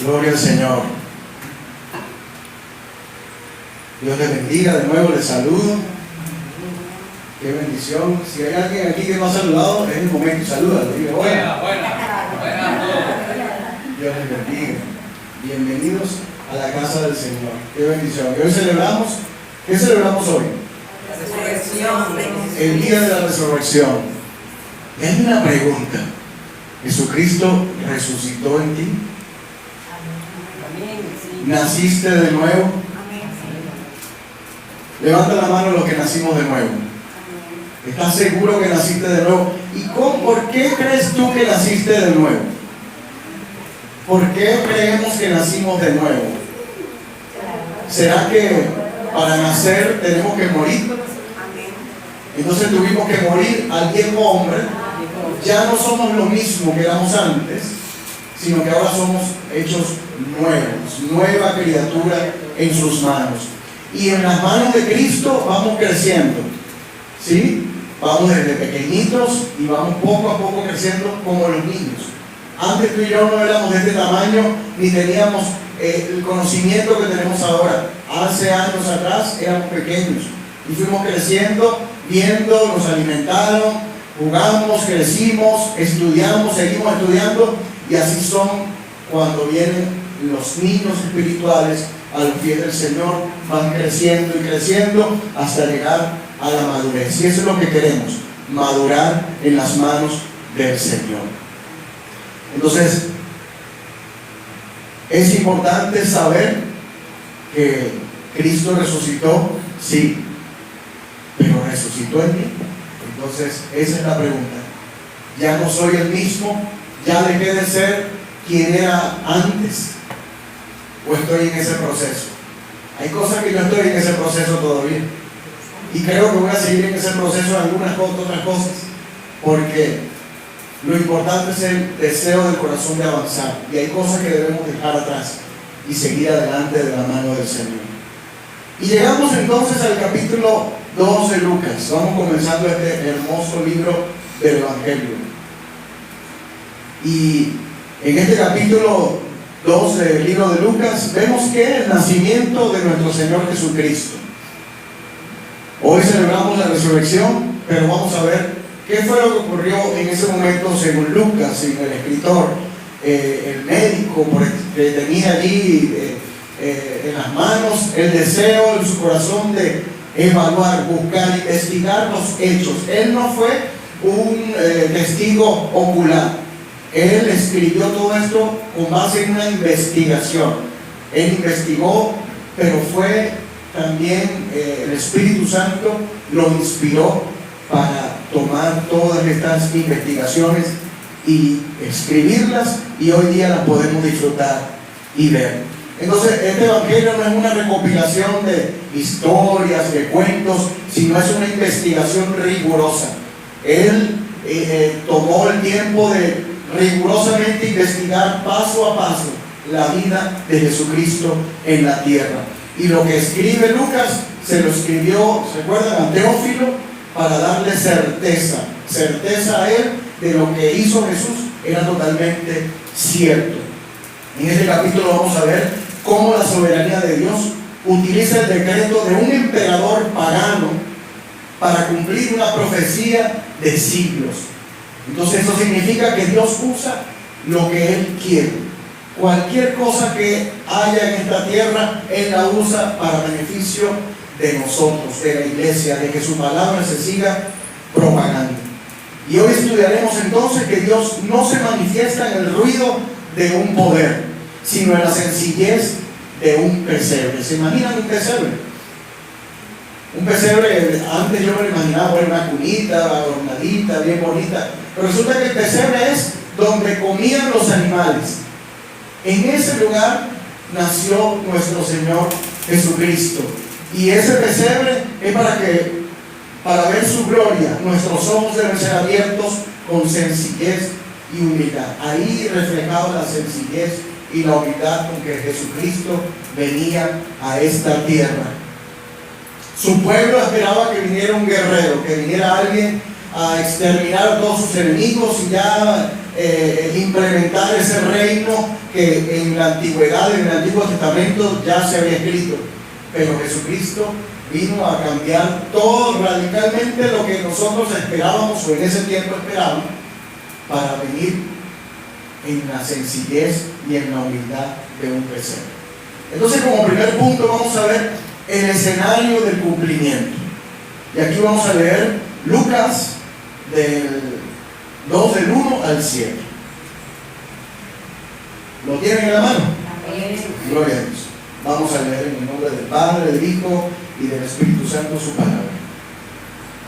Gloria al Señor. Dios les bendiga, de nuevo les saludo. Qué bendición. Si hay alguien aquí que no ha saludado, es el momento y salúdalo. Dile buena. Dios les bendiga. Bienvenidos a la casa del Señor. Qué bendición. Y hoy celebramos, ¿qué celebramos hoy? La resurrección. El día de la resurrección. Y hay una pregunta. ¿Jesucristo resucitó en ti? ¿Naciste de nuevo? Levanta la mano los que nacimos de nuevo. ¿Estás seguro que naciste de nuevo? ¿Y por qué crees tú que naciste de nuevo? ¿Por qué creemos que nacimos de nuevo? ¿Será que para nacer tenemos que morir? Entonces tuvimos que morir al viejo hombre. Ya no somos lo mismo que éramos antes, sino que ahora somos hechos nuevos, nueva criatura en sus manos. Y en las manos de Cristo vamos creciendo, ¿sí? Vamos desde pequeñitos y vamos poco a poco creciendo como los niños. Antes tú y yo no éramos de este tamaño, ni teníamos el conocimiento que tenemos ahora. Hace años atrás éramos pequeños y fuimos creciendo, viendo, nos alimentaron, jugamos, crecimos, estudiamos, seguimos estudiando, y así son cuando vienen los niños espirituales a los pies del Señor, van creciendo y creciendo hasta llegar a la madurez. Y eso es lo que queremos, madurar en las manos del Señor. Entonces, es importante saber que Cristo resucitó, sí, pero resucitó en mí. Entonces, esa es la pregunta. Ya no soy el mismo, ya dejé de ser quien era antes, o estoy en ese proceso. Hay cosas que yo estoy en ese proceso todavía, y creo que voy a seguir en ese proceso en algunas otras cosas, porque lo importante es el deseo del corazón de avanzar, y hay cosas que debemos dejar atrás y seguir adelante de la mano del Señor. Y llegamos entonces al capítulo 2 de Lucas. Vamos comenzando este hermoso libro del Evangelio. Y en este capítulo 2 del libro de Lucas vemos que el nacimiento de nuestro Señor Jesucristo. Hoy celebramos la resurrección, pero vamos a ver qué fue lo que ocurrió en ese momento según Lucas, según el escritor, el médico que tenía allí en las manos el deseo en su corazón de evaluar, buscar, investigar los hechos. Él no fue un testigo ocular. Él escribió todo esto con base en una investigación. Él investigó, pero fue también el Espíritu Santo lo inspiró para tomar todas estas investigaciones y escribirlas, y hoy día las podemos disfrutar y ver. Entonces, este Evangelio no es una recopilación de historias, de cuentos, sino es una investigación rigurosa. Él tomó el tiempo de rigurosamente investigar paso a paso la vida de Jesucristo en la tierra. Y lo que escribe Lucas se lo escribió, ¿se acuerdan?, a Teófilo, para darle certeza a él de lo que hizo Jesús era totalmente cierto. En este capítulo vamos a ver cómo la soberanía de Dios utiliza el decreto de un emperador pagano para cumplir una profecía de siglos. Entonces eso significa que Dios usa lo que Él quiere. Cualquier cosa que haya en esta tierra, Él la usa para beneficio de nosotros, de la iglesia, de que su palabra se siga propagando. Y hoy estudiaremos entonces que Dios no se manifiesta en el ruido de un poder, sino en la sencillez de un pesebre. ¿Se imaginan un pesebre? Un pesebre, antes yo me lo imaginaba, una cunita, adornadita, bien bonita, pero resulta que el pesebre es donde comían los animales. En ese lugar nació nuestro Señor Jesucristo, y ese pesebre es para ver su gloria, nuestros ojos deben ser abiertos con sencillez y humildad. Ahí reflejaba la sencillez y la humildad con que Jesucristo venía a esta tierra. Su pueblo esperaba que viniera un guerrero, que viniera alguien a exterminar a todos sus enemigos y ya implementar ese reino que en la antigüedad, en el Antiguo Testamento ya se había escrito. Pero Jesucristo vino a cambiar todo radicalmente lo que nosotros esperábamos o en ese tiempo esperábamos, para venir en la sencillez y en la humildad de un pesebre. Entonces, como primer punto, vamos a ver el escenario del cumplimiento. Y aquí vamos a leer Lucas del 2 del 1 al 7. ¿Lo tienen en la mano? Amén. Gloria a Dios. Vamos a leer en el nombre del Padre, del Hijo y del Espíritu Santo su palabra.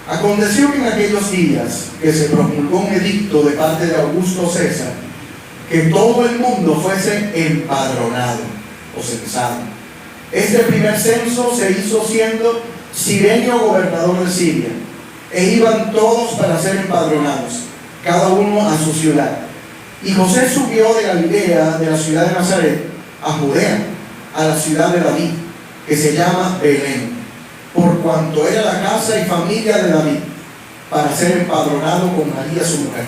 Aconteció que en aquellos días que se promulgó un edicto de parte de Augusto César, que todo el mundo fuese empadronado o censado. Este primer censo se hizo siendo Cirenio gobernador de Siria, e iban todos para ser empadronados, cada uno a su ciudad. Y José subió de Galilea, de la ciudad de Nazaret, a Judea, a la ciudad de David, que se llama Belén, por cuanto era la casa y familia de David, para ser empadronado con María su mujer,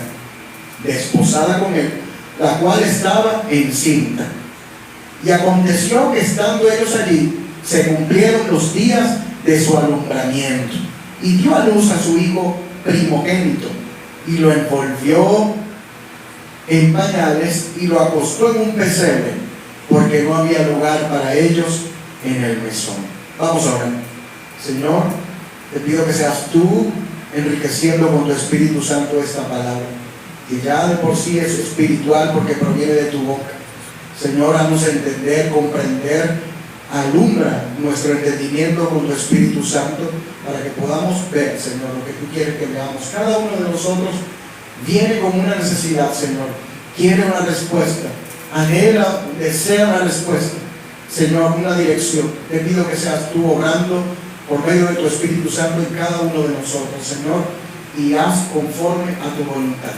desposada con él, la cual estaba encinta. Y aconteció que estando ellos allí, se cumplieron los días de su alumbramiento, y dio a luz a su hijo primogénito, y lo envolvió en pañales y lo acostó en un pesebre, porque no había lugar para ellos en el mesón. Vamos a orar. Señor, te pido que seas tú enriqueciendo con tu Espíritu Santo esta palabra, que ya de por sí es espiritual porque proviene de tu boca. Señor, haznos entender, comprender, alumbra nuestro entendimiento con tu Espíritu Santo para que podamos ver, Señor, lo que tú quieres que veamos. Cada uno de nosotros viene con una necesidad, Señor, quiere una respuesta, anhela, desea una respuesta, Señor, una dirección. Te pido que seas tú obrando por medio de tu Espíritu Santo en cada uno de nosotros, Señor, y haz conforme a tu voluntad.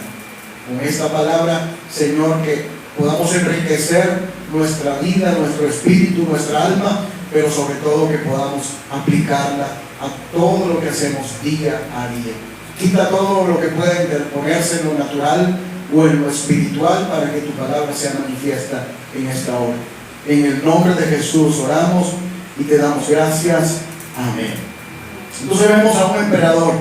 Con esta palabra, Señor, que podamos enriquecer nuestra vida, nuestro espíritu, nuestra alma, pero sobre todo que podamos aplicarla a todo lo que hacemos día a día. Quita todo lo que pueda interponerse en lo natural o en lo espiritual para que tu palabra sea manifiesta en esta hora. En el nombre de Jesús oramos y te damos gracias. Amén. Entonces vemos a un emperador,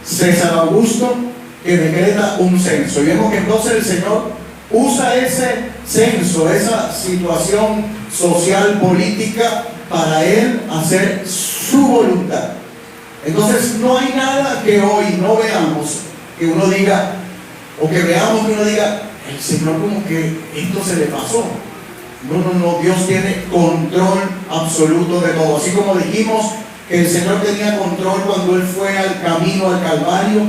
César Augusto, que decreta un censo. Y vemos que entonces el Señor usa ese censo, esa situación social, política, para Él hacer su voluntad. Entonces no hay nada que hoy no veamos, que uno diga, o que veamos que uno diga, el Señor como que esto se le pasó. No, Dios tiene control absoluto de todo. Así como dijimos que el Señor tenía control cuando Él fue al camino, al Calvario,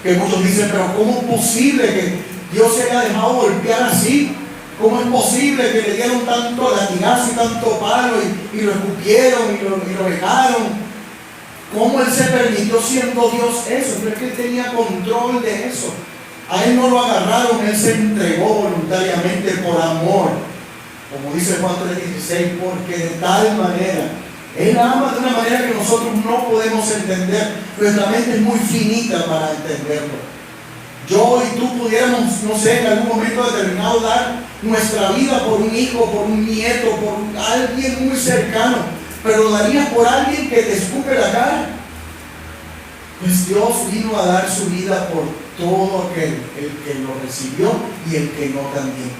que muchos dicen, pero ¿cómo es posible que Dios se haya dejado golpear así? ¿Cómo es posible que le dieron tanto latigazo y tanto palo y lo escupieron y lo dejaron? ¿Cómo Él se permitió, siendo Dios, eso? Pero es que Él tenía control de eso. A Él no lo agarraron, Él se entregó voluntariamente por amor. Como dice Juan 3:16, porque de tal manera Él ama de una manera que nosotros no podemos entender. Nuestra mente es muy finita para entenderlo. Yo y tú pudiéramos, no sé, en algún momento determinado dar nuestra vida por un hijo, por un nieto, por alguien muy cercano, pero lo darías por alguien que te escupe la cara. Pues Dios vino a dar su vida por todo aquel, el que lo recibió y el que no también,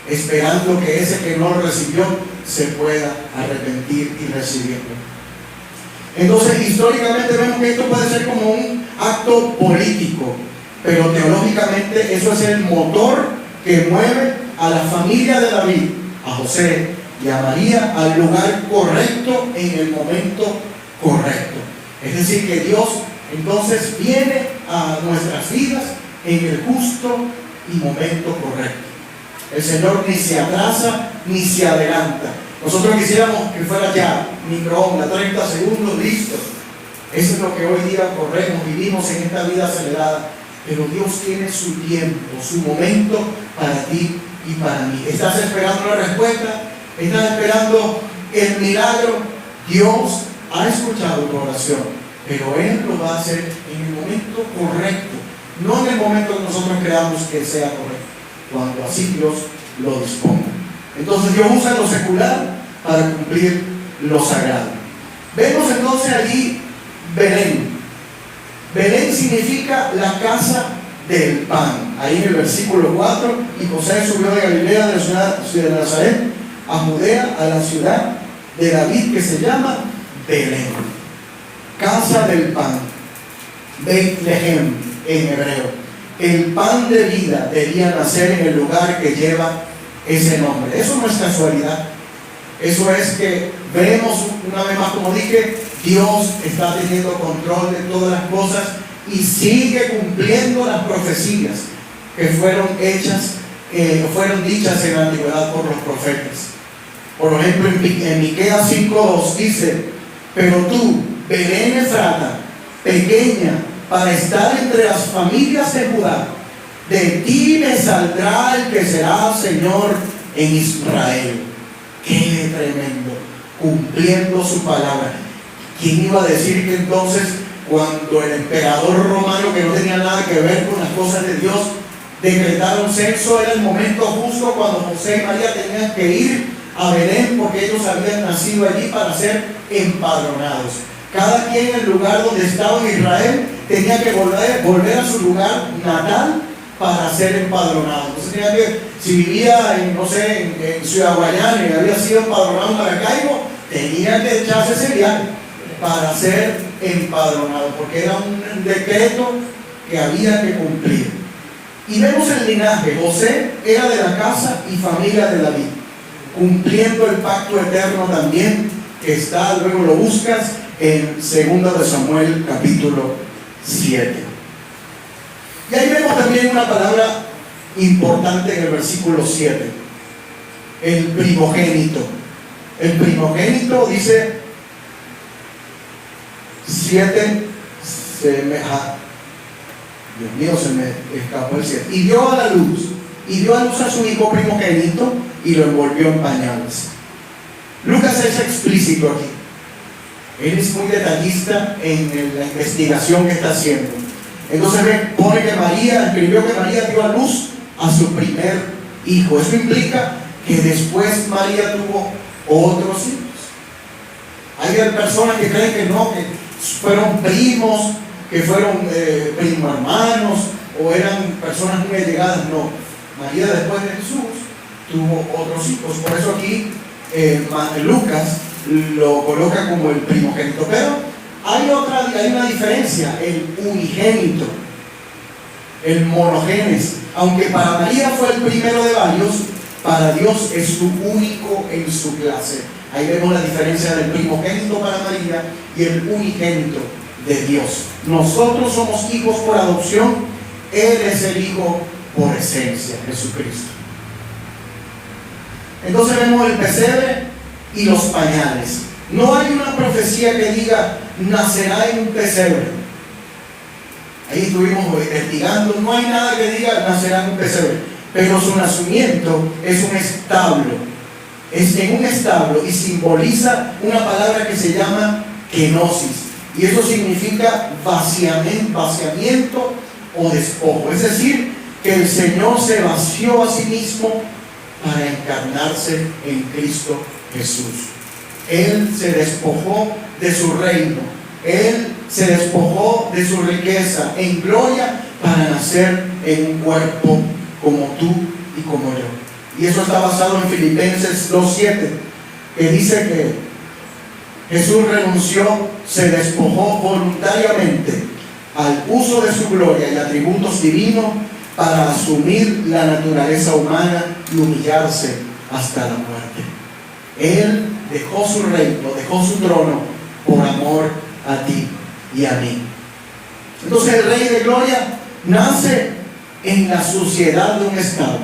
esperando que ese que no lo recibió se pueda arrepentir y recibirlo. Entonces, históricamente vemos que esto puede ser como un acto político, pero teológicamente eso es el motor que mueve a la familia de David, a José y a María, al lugar correcto en el momento correcto. Es decir, que Dios entonces viene a nuestras vidas en el justo y momento correcto. El Señor ni se atrasa ni se adelanta. Nosotros quisiéramos que fuera ya microondas, 30 segundos, listo. Eso es lo que hoy día corremos, vivimos en esta vida acelerada. Pero Dios tiene su tiempo, su momento para ti y para mí. ¿Estás esperando una respuesta? ¿Estás esperando el milagro? Dios ha escuchado tu oración pero Él lo va a hacer en el momento correcto, no en el momento que nosotros creamos que sea correcto, cuando así Dios lo disponga. Entonces Dios usa lo secular para cumplir lo sagrado. Vemos entonces allí Belén. Belén significa la casa del pan. Ahí en el versículo 4, y José subió de Galilea, de la ciudad de Nazaret, a Judea, a la ciudad de David, que se llama Belén, casa del pan, Beit Lehem en hebreo. El pan de vida debía nacer en el lugar que lleva ese nombre. Eso no es casualidad. Eso es que vemos una vez más, como dije, Dios está teniendo control de todas las cosas y sigue cumpliendo las profecías que fueron hechas, fueron dichas en la antigüedad por los profetas. Por ejemplo, en Miqueas 5:2 dice: pero tú, Belén Efrata, pequeña para estar entre las familias de Judá, de ti me saldrá el que será Señor en Israel. ¡Qué tremendo! Cumpliendo su palabra. ¿Quién iba a decir que entonces, cuando el emperador romano, que no tenía nada que ver con las cosas de Dios, decretaron censo, era el momento justo cuando José y María tenían que ir a Belén, porque ellos habían nacido allí para ser empadronados? Cada quien en el lugar donde estaba en Israel tenía que volver a su lugar natal para ser empadronado. Entonces tenía que, si vivía en, no sé, en Ciudad Guayana y había sido empadronado en Maracaibo, tenía que echarse ese viaje para ser empadronado, porque era un decreto que había que cumplir. Y vemos el linaje. José era de la casa y familia de David, cumpliendo el pacto eterno también, que está, luego lo buscas en 2 de Samuel capítulo 7. Y ahí vemos también una palabra importante en el versículo 7, el primogénito. El primogénito dice 7, Dios mío, se me escapó el 7. Y dio a luz a su hijo primogénito y lo envolvió en pañales. Lucas es explícito aquí. Él es muy detallista en la investigación que está haciendo. Entonces pone que escribió que María dio a luz a su primer hijo. Eso implica que después María tuvo otros hijos. Hay personas que creen que no, que fueron primos, que fueron primo hermanos, o eran personas muy allegadas. No, María después de Jesús tuvo otros hijos. Por eso aquí Lucas lo coloca como el primogénito. Pero hay una diferencia: el unigénito, el monogénes. Aunque para María fue el primero de varios, para Dios es su único en su clase. Ahí vemos la diferencia del primogénito para María y el unigénito de Dios. Nosotros somos hijos por adopción, Él es el hijo por esencia, Jesucristo. Entonces vemos el pesebre y los pañales. No hay una profecía que diga nacerá en un pesebre. Ahí estuvimos investigando, no hay nada que diga nacerá en un pesebre, pero su nacimiento es un establo, es en un establo, y simboliza una palabra que se llama kenosis, y eso significa vaciamiento o despojo. Es decir, que el Señor se vació a sí mismo para encarnarse en Cristo Jesús. Él se despojó de su reino, Él se despojó de su riqueza en gloria para nacer en un cuerpo como tú y como yo. Y eso está basado en Filipenses 2:7, que dice que Jesús renunció, se despojó voluntariamente al uso de su gloria y atributos divinos para asumir la naturaleza humana y humillarse hasta la muerte. Él dejó su reino, dejó su trono por amor a ti y a mí. Entonces el Rey de Gloria nace en la suciedad de un estado.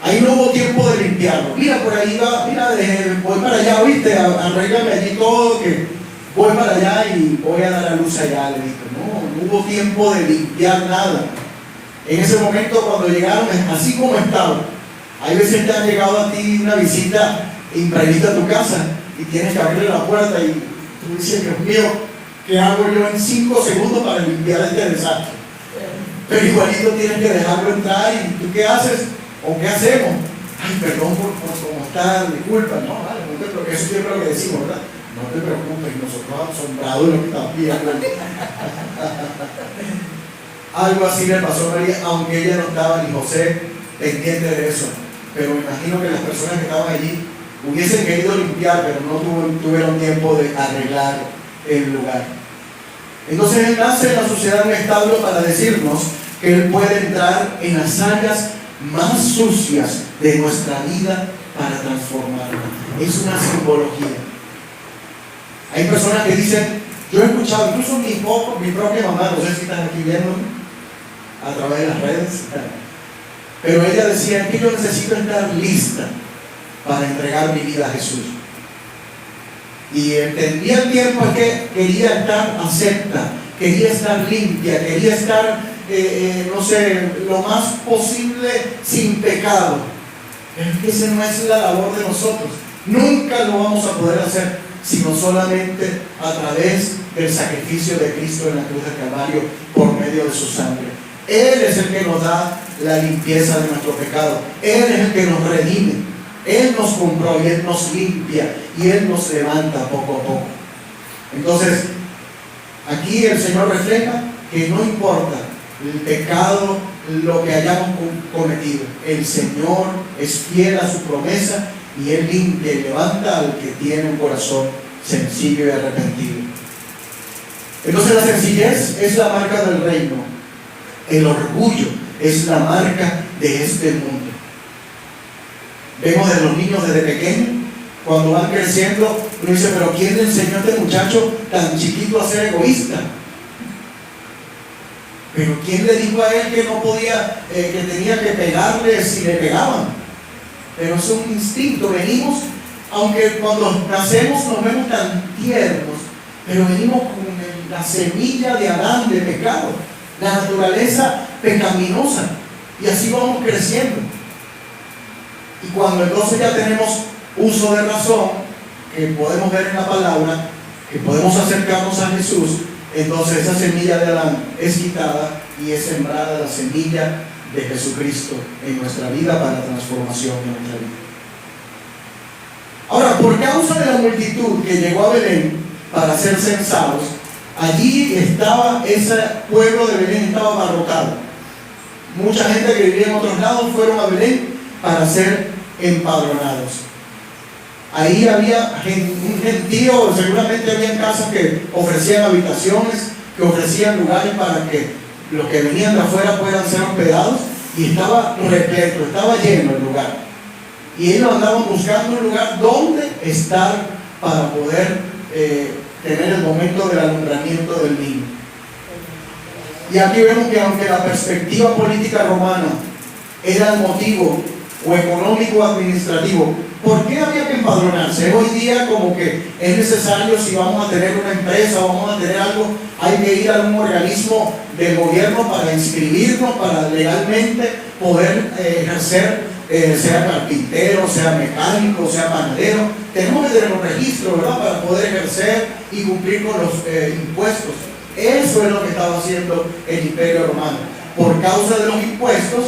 Ahí no hubo tiempo de limpiarlo. Mira, por ahí va, mira, voy para allá, oíste, arréglame allí todo, que voy para allá y voy a dar a luz allá. Le dijo, no hubo tiempo de limpiar nada. En ese momento, cuando llegaron, así como estaba, hay veces te han llegado a ti una visita imprevista a tu casa y tienes que abrirle la puerta y tú dices, Dios mío, ¿Qué hago yo en 5 segundos para limpiar este desastre? Pero igualito tienes que dejarlo entrar. ¿Y tú qué haces? ¿O qué hacemos? Ay, perdón por cómo está, disculpa. No, vale, no te preocupes. Eso siempre es lo que decimos, ¿verdad? No te preocupes, nosotros asombrados de lo que estamos viendo. Algo así le pasó a María, aunque ella no estaba ni José pendiente de eso. Pero me imagino que las personas que estaban allí hubiesen querido limpiar, pero no tuvieron tiempo de arreglar el lugar. Entonces Él nace en la sociedad un establo para decirnos que Él puede entrar en las áreas más sucias de nuestra vida para transformarla. Es una simbología. Hay personas que dicen, yo he escuchado, incluso mi propia mamá, no sé si están aquí viendo a través de las redes, pero ella decía que yo necesito estar lista para entregar mi vida a Jesús. Y entendía el tiempo en que quería estar acepta, quería estar limpia, quería estar, no sé, lo más posible sin pecado. Pero es que esa no es la labor de nosotros. Nunca lo vamos a poder hacer, sino solamente a través del sacrificio de Cristo en la cruz del Calvario por medio de su sangre. Él es el que nos da la limpieza de nuestro pecado. Él es el que nos redime. Él nos compró y Él nos limpia y Él nos levanta poco a poco. Entonces, aquí el Señor refleja que no importa el pecado, lo que hayamos cometido, el Señor es fiel a su promesa y Él limpia y levanta al que tiene un corazón sencillo y arrepentido. Entonces la sencillez es la marca del reino. El orgullo es la marca de este mundo. Vemos de los niños desde pequeños, cuando van creciendo, uno dice, pero ¿quién le enseñó a este muchacho tan chiquito a ser egoísta? Pero ¿quién le dijo a él que no podía, que tenía que pegarle si le pegaban? Pero es un instinto, venimos, aunque cuando nacemos nos vemos tan tiernos, pero venimos con la semilla de Adán, de pecado, la naturaleza pecaminosa, y así vamos creciendo. Y cuando entonces ya tenemos uso de razón, que podemos ver en la palabra, que podemos acercarnos a Jesús, entonces esa semilla de Adán es quitada y es sembrada la semilla de Jesucristo en nuestra vida para transformación de nuestra vida. Ahora, por causa de la multitud que llegó a Belén para ser censados, allí estaba, ese pueblo de Belén estaba abarrotado. Mucha gente que vivía en otros lados fueron a Belén para ser empadronados. Ahí había un gentío, seguramente había casas que ofrecían habitaciones, que ofrecían lugares para que los que venían de afuera puedan ser hospedados, y estaba repleto, estaba lleno el lugar. Y ellos andaban buscando un lugar donde estar para poder tener el momento del alumbramiento del niño. Y aquí vemos que aunque la perspectiva política romana era el motivo, o económico o administrativo, ¿por qué había que empadronarse? Hoy día como que es necesario, si vamos a tener una empresa, vamos a tener algo, hay que ir a algún organismo del gobierno para inscribirnos, para legalmente poder ejercer, sea carpintero, sea mecánico, sea panadero. Tenemos que tener un registro, ¿verdad?, para poder ejercer y cumplir con los impuestos. Eso es lo que estaba haciendo el Imperio Romano. Por causa de los impuestos,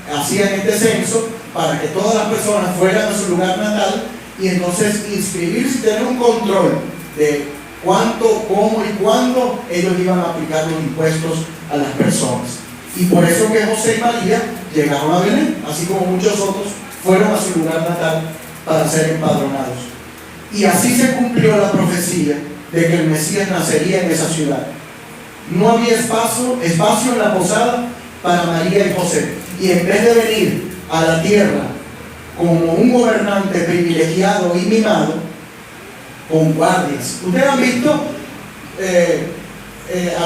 hacían este censo para que todas las personas fueran a su lugar natal y entonces inscribirse y tener un control de cuánto, cómo y cuándo ellos iban a aplicar los impuestos a las personas. Y por eso que José y María llegaron a Belén, así como muchos otros fueron a su lugar natal para ser empadronados. Y así se cumplió la profecía de que el Mesías nacería en esa ciudad. No había espacio en la posada para María y José. Y en vez de venir a la tierra como un gobernante privilegiado y mimado, con guardias. ¿Ustedes han visto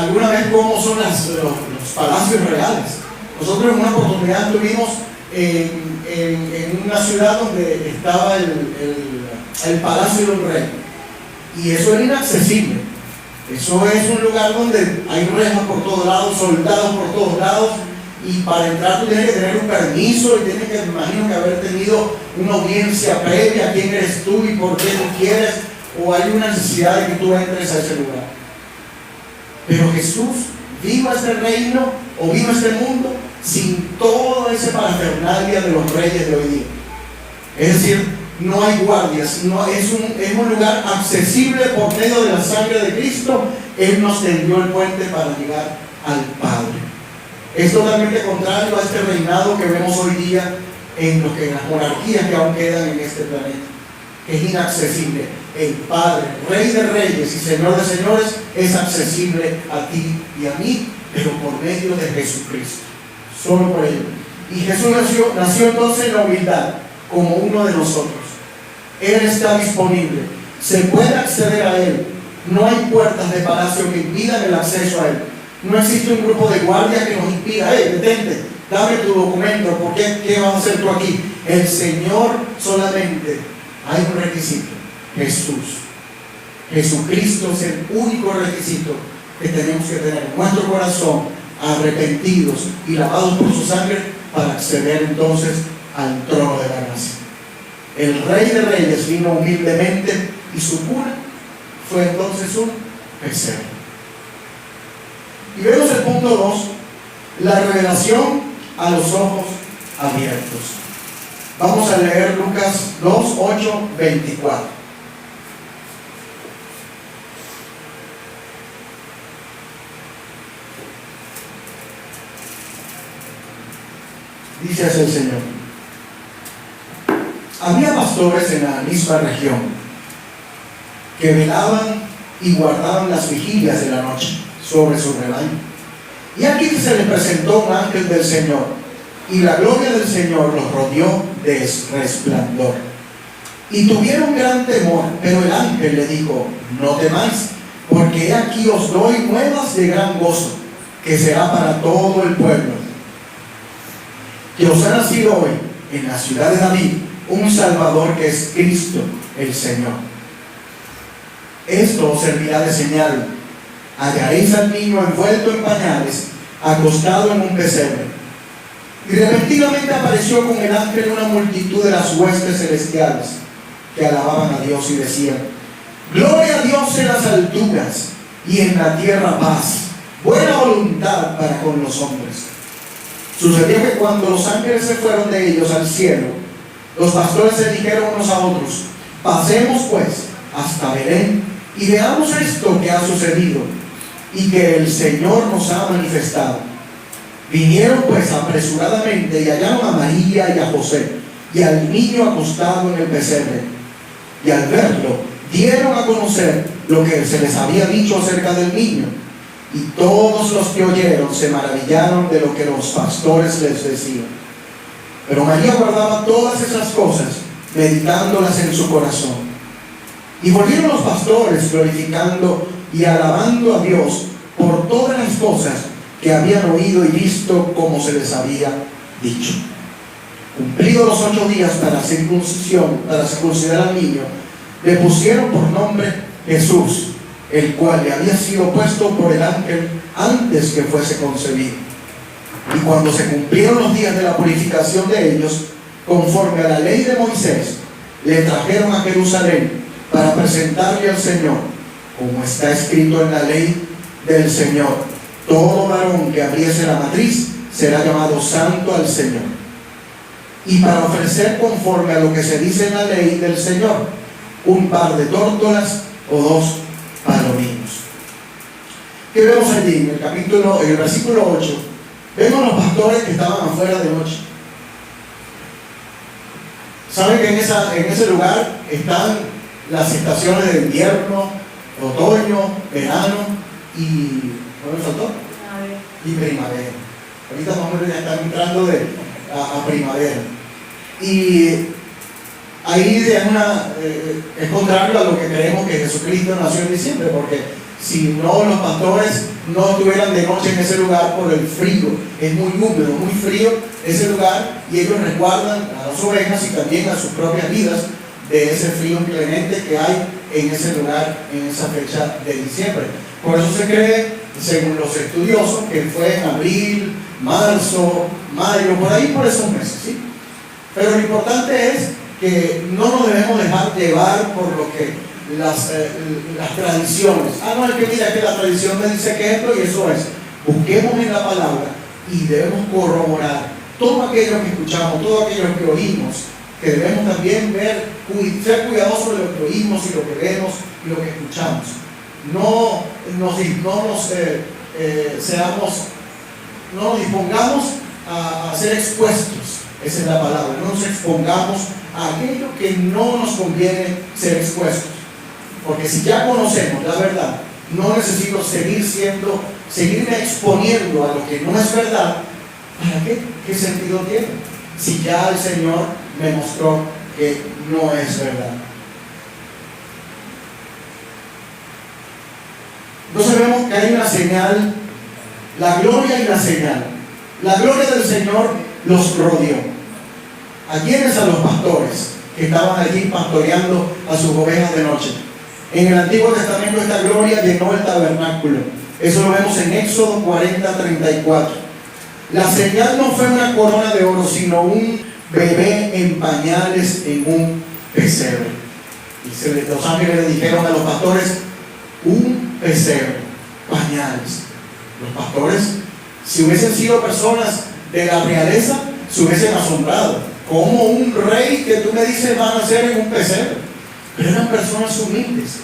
alguna vez cómo son los palacios reales? Nosotros en una oportunidad estuvimos en una ciudad donde estaba el palacio de un rey. Y eso era inaccesible. Eso es un lugar donde hay rejas por todos lados, soldados por todos lados. Y para entrar tú tienes que tener un permiso y tienes que, me imagino, que haber tenido una audiencia previa, quién eres tú y por qué tú quieres o hay una necesidad de que tú entres a ese lugar. Pero Jesús vino a este reino o vino a este mundo sin todo ese parafernalia de los reyes de hoy día. Es decir, no hay guardias, es un lugar accesible por medio de la sangre de Cristo. Él nos tendió el puente para llegar al Padre. Es totalmente contrario a este reinado que vemos hoy día en las monarquías que aún quedan en este planeta. Es inaccesible. El Padre, Rey de Reyes y Señor de Señores, es accesible a ti y a mí, pero por medio de Jesucristo. Solo por ello. Y Jesús nació entonces en la humildad, como uno de nosotros. Él está disponible. Se puede acceder a Él. No hay puertas de palacio que impidan el acceso a Él. No existe un grupo de guardias que nos impida: detente, dame tu documento, ¿por qué vas a hacer tú aquí? El Señor solamente, hay un requisito: Jesús. Jesucristo es el único requisito que tenemos que tener en nuestro corazón, arrepentidos y lavados por su sangre, para acceder entonces al trono de la gracia. El Rey de Reyes vino humildemente y su cuna fue entonces un pesebre. Y vemos el punto 2, la revelación a los ojos abiertos. Vamos a leer Lucas 2, 8, 24. Dice así el Señor: había pastores en la misma región que velaban y guardaban las vigilias de la noche sobre su rebaño. Y aquí se les presentó un ángel del Señor, y la gloria del Señor los rodeó de resplandor. Y tuvieron gran temor, pero el ángel le dijo: no temáis, porque he aquí os doy nuevas de gran gozo, que será para todo el pueblo, que os ha nacido hoy en la ciudad de David un Salvador, que es Cristo el Señor. Esto os servirá de señal: hallaréis al niño envuelto en pañales, acostado en un pesebre. Y repentinamente apareció con el ángel una multitud de las huestes celestiales, que alababan a Dios y decían: gloria a Dios en las alturas, y en la tierra paz, buena voluntad para con los hombres. Sucedió que cuando los ángeles se fueron de ellos al cielo, los pastores se dijeron unos a otros: pasemos pues hasta Belén y veamos esto que ha sucedido y que el Señor nos ha manifestado. Vinieron pues apresuradamente y hallaron a María y a José y al niño acostado en el pesebre, y al verlo dieron a conocer lo que se les había dicho acerca del niño. Y todos los que oyeron se maravillaron de lo que los pastores les decían. Pero María guardaba todas esas cosas, meditándolas en su corazón. Y volvieron los pastores glorificando y alabando a Dios por todas las cosas que habían oído y visto, como se les había dicho. Cumplidos los 8 días para circuncidar al niño, le pusieron por nombre Jesús, el cual le había sido puesto por el ángel antes que fuese concebido. Y cuando se cumplieron los días de la purificación de ellos, conforme a la ley de Moisés, le trajeron a Jerusalén para presentarle al Señor, como está escrito en la ley del Señor: todo varón que abriese la matriz será llamado santo al Señor. Y para ofrecer, conforme a lo que se dice en la ley del Señor, un par de tórtolas o 2 palominos. ¿Qué vemos allí? En el versículo 8, vemos los pastores que estaban afuera de noche. ¿Saben que en ese lugar están las estaciones de invierno, otoño, verano y... ¿cuál me faltó? Y primavera. Ahorita más o menos ya están entrando a primavera. Y ahí es contrario a lo que creemos que Jesucristo nació en diciembre, porque si no, los pastores no estuvieran de noche en ese lugar por el frío. Es muy húmedo, muy frío ese lugar, y ellos resguardan a las ovejas y también a sus propias vidas de ese frío inclemente que hay en ese lugar en esa fecha de diciembre. Por eso se cree, según los estudiosos, que fue en abril, marzo, mayo, por ahí, por esos meses, ¿sí? Pero lo importante es que no nos debemos dejar llevar por lo que las tradiciones. No, es que mira que la tradición me dice que esto y eso es. Busquemos en la palabra y debemos corroborar todo aquello que escuchamos, todo aquello que oímos, que debemos también ser cuidadosos de lo que oímos y lo que vemos y lo que escuchamos. No nos dispongamos a ser expuestos, esa es la palabra, no nos expongamos a aquello que no nos conviene ser expuestos, porque si ya conocemos la verdad, no necesito seguirme exponiendo a lo que no es verdad. ¿Para qué? ¿Qué sentido tiene? Si ya el Señor me mostró que no es verdad. Entonces vemos que hay una señal, la gloria y la señal. La gloria del Señor los rodeó. ¿A quiénes? A los pastores que estaban allí pastoreando a sus ovejas de noche. En el Antiguo Testamento esta gloria llenó el tabernáculo. Eso lo vemos en Éxodo 40:34. La señal no fue una corona de oro, sino un bebé en pañales en un pesebre. Y los ángeles le dijeron a los pastores: un pesebre, pañales. Los pastores, si hubiesen sido personas de la realeza, se hubiesen asombrado. ¿Cómo un rey que tú me dices va a nacer en un pesebre? Pero eran personas humildes.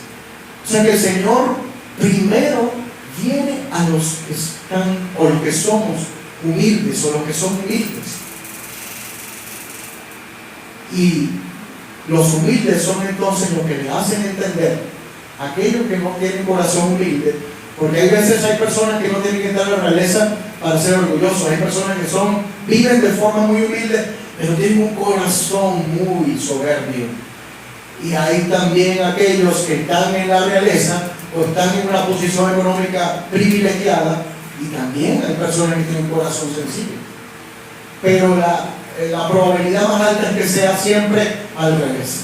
O sea que el Señor primero viene a los que están, o los que somos humildes, o los que son humildes. Y los humildes son entonces los que le hacen entender a aquellos que no tienen corazón humilde, porque hay veces hay personas que no tienen que estar en la realeza para ser orgullosos, hay personas que viven de forma muy humilde, pero tienen un corazón muy soberbio. Y hay también aquellos que están en la realeza o están en una posición económica privilegiada, y también hay personas que tienen un corazón sencillo. Pero la probabilidad más alta es que sea siempre al revés.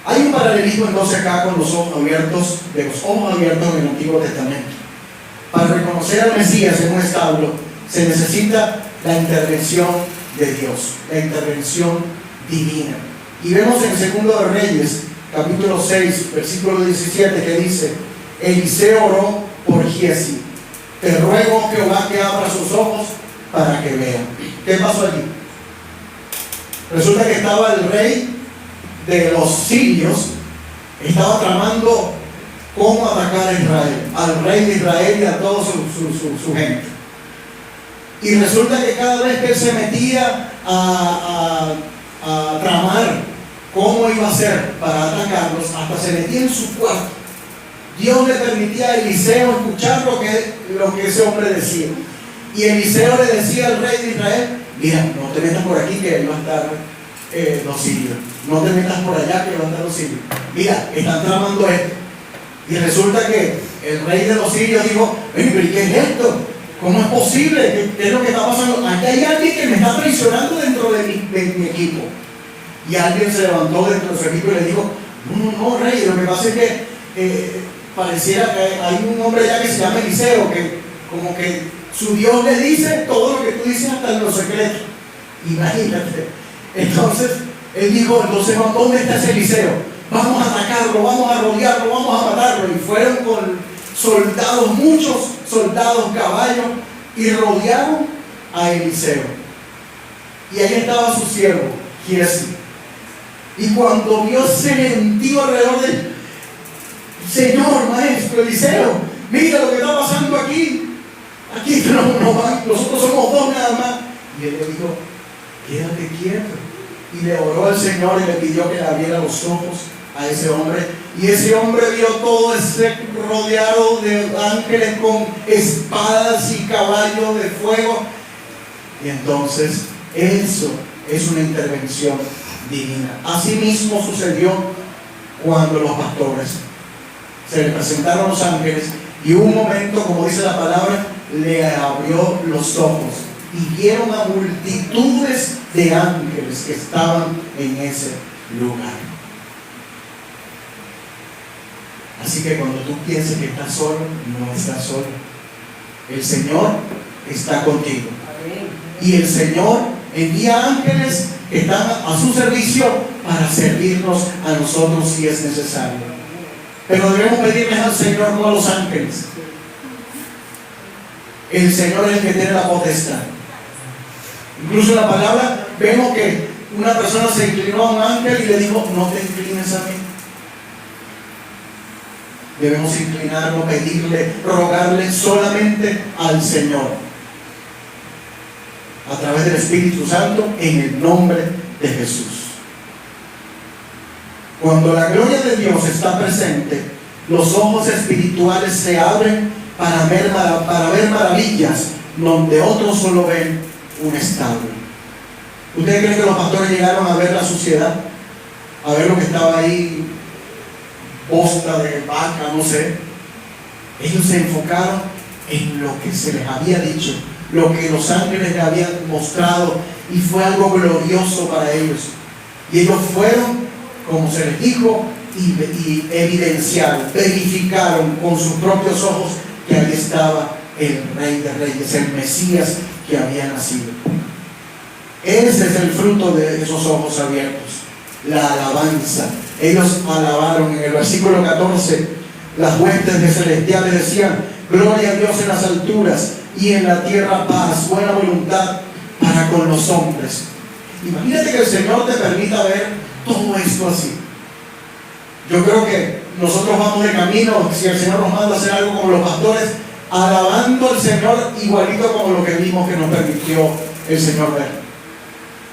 Hay un paralelismo entonces acá con los ojos abiertos, de los ojos abiertos en el Antiguo Testamento. Para reconocer al Mesías en un establo se necesita la intervención de Dios, la intervención divina. Y vemos en Segundo de Reyes, capítulo 6, versículo 17, que dice: Eliseo oró por Giezi: te ruego, Jehová, que abra sus ojos para que vean. ¿Qué pasó allí? Resulta que estaba el rey de los sirios, estaba tramando cómo atacar a Israel, al rey de Israel y a toda su gente. Y resulta que cada vez que él se metía a tramar cómo iba a hacer para atacarlos, hasta se metía en su cuarto. Dios le permitía a Eliseo escuchar lo que ese hombre decía. Y Eliseo le decía al rey de Israel: mira, no te metas por aquí que ahí va a estar los sirios. No te metas por allá que van a estar los sirios. Mira, están tramando esto. Y resulta que el rey de los sirios dijo: pero ¿qué es esto? ¿Cómo es posible? ¿Qué es lo que está pasando? Aquí hay alguien que me está traicionando dentro de mi equipo. Y alguien se levantó dentro de su equipo y le dijo: no, rey, lo que pasa es que pareciera que hay un hombre ya que se llama Eliseo, que como que su Dios le dice todo lo que tú dices hasta en lo secreto. Imagínate. Entonces él dijo: entonces, ¿dónde está ese Eliseo? Vamos a atacarlo, vamos a rodearlo, vamos a matarlo. Y fueron con soldados, muchos soldados, caballos, y rodearon a Eliseo. Y ahí estaba su siervo, Giezi. Y cuando vio ese gentío alrededor de él: Señor, maestro Eliseo, mira lo que está pasando aquí. Aquí nosotros somos dos nada más. Y él le dijo: quédate quieto. Y le oró al Señor y le pidió que le abriera los ojos a ese hombre. Y ese hombre vio todo ese rodeado de ángeles con espadas y caballos de fuego. Y entonces eso es una intervención divina. Así mismo sucedió cuando los pastores se le presentaron los ángeles, y un momento, como dice la palabra, le abrió los ojos y vieron a multitudes de ángeles que estaban en ese lugar. Así que cuando tú pienses que estás solo, no estás solo. El Señor está contigo. Y el Señor envía ángeles que están a su servicio para servirnos a nosotros si es necesario. Pero debemos pedirles al Señor, no a los ángeles. El Señor es el que tiene la potestad. Incluso en la palabra vemos que una persona se inclinó a un ángel y le dijo: no te inclines a mí. Debemos inclinarnos, pedirle, rogarle solamente al Señor, a través del Espíritu Santo, en el nombre de Jesús. Cuando la gloria de Dios está presente, los ojos espirituales se abren para ver maravillas donde otros solo ven un establo. ¿Ustedes creen que los pastores llegaron a ver la suciedad? A ver lo que estaba ahí, posta de vaca, no sé. Ellos se enfocaron en lo que se les había dicho, lo que los ángeles les habían mostrado, y fue algo glorioso para ellos. Y ellos fueron, como se les dijo, y evidenciaron, verificaron con sus propios ojos que ahí estaba el Rey de Reyes, el Mesías que había nacido. Ese es el fruto de esos ojos abiertos, la alabanza. Ellos alabaron. En el versículo 14, las huestes celestiales decían: gloria a Dios en las alturas y en la tierra paz, buena voluntad para con los hombres. Imagínate que el Señor te permita ver todo esto así. Yo creo que nosotros vamos de camino, si el Señor nos manda a hacer algo como los pastores, alabando al Señor igualito como lo que vimos que nos permitió el Señor ver.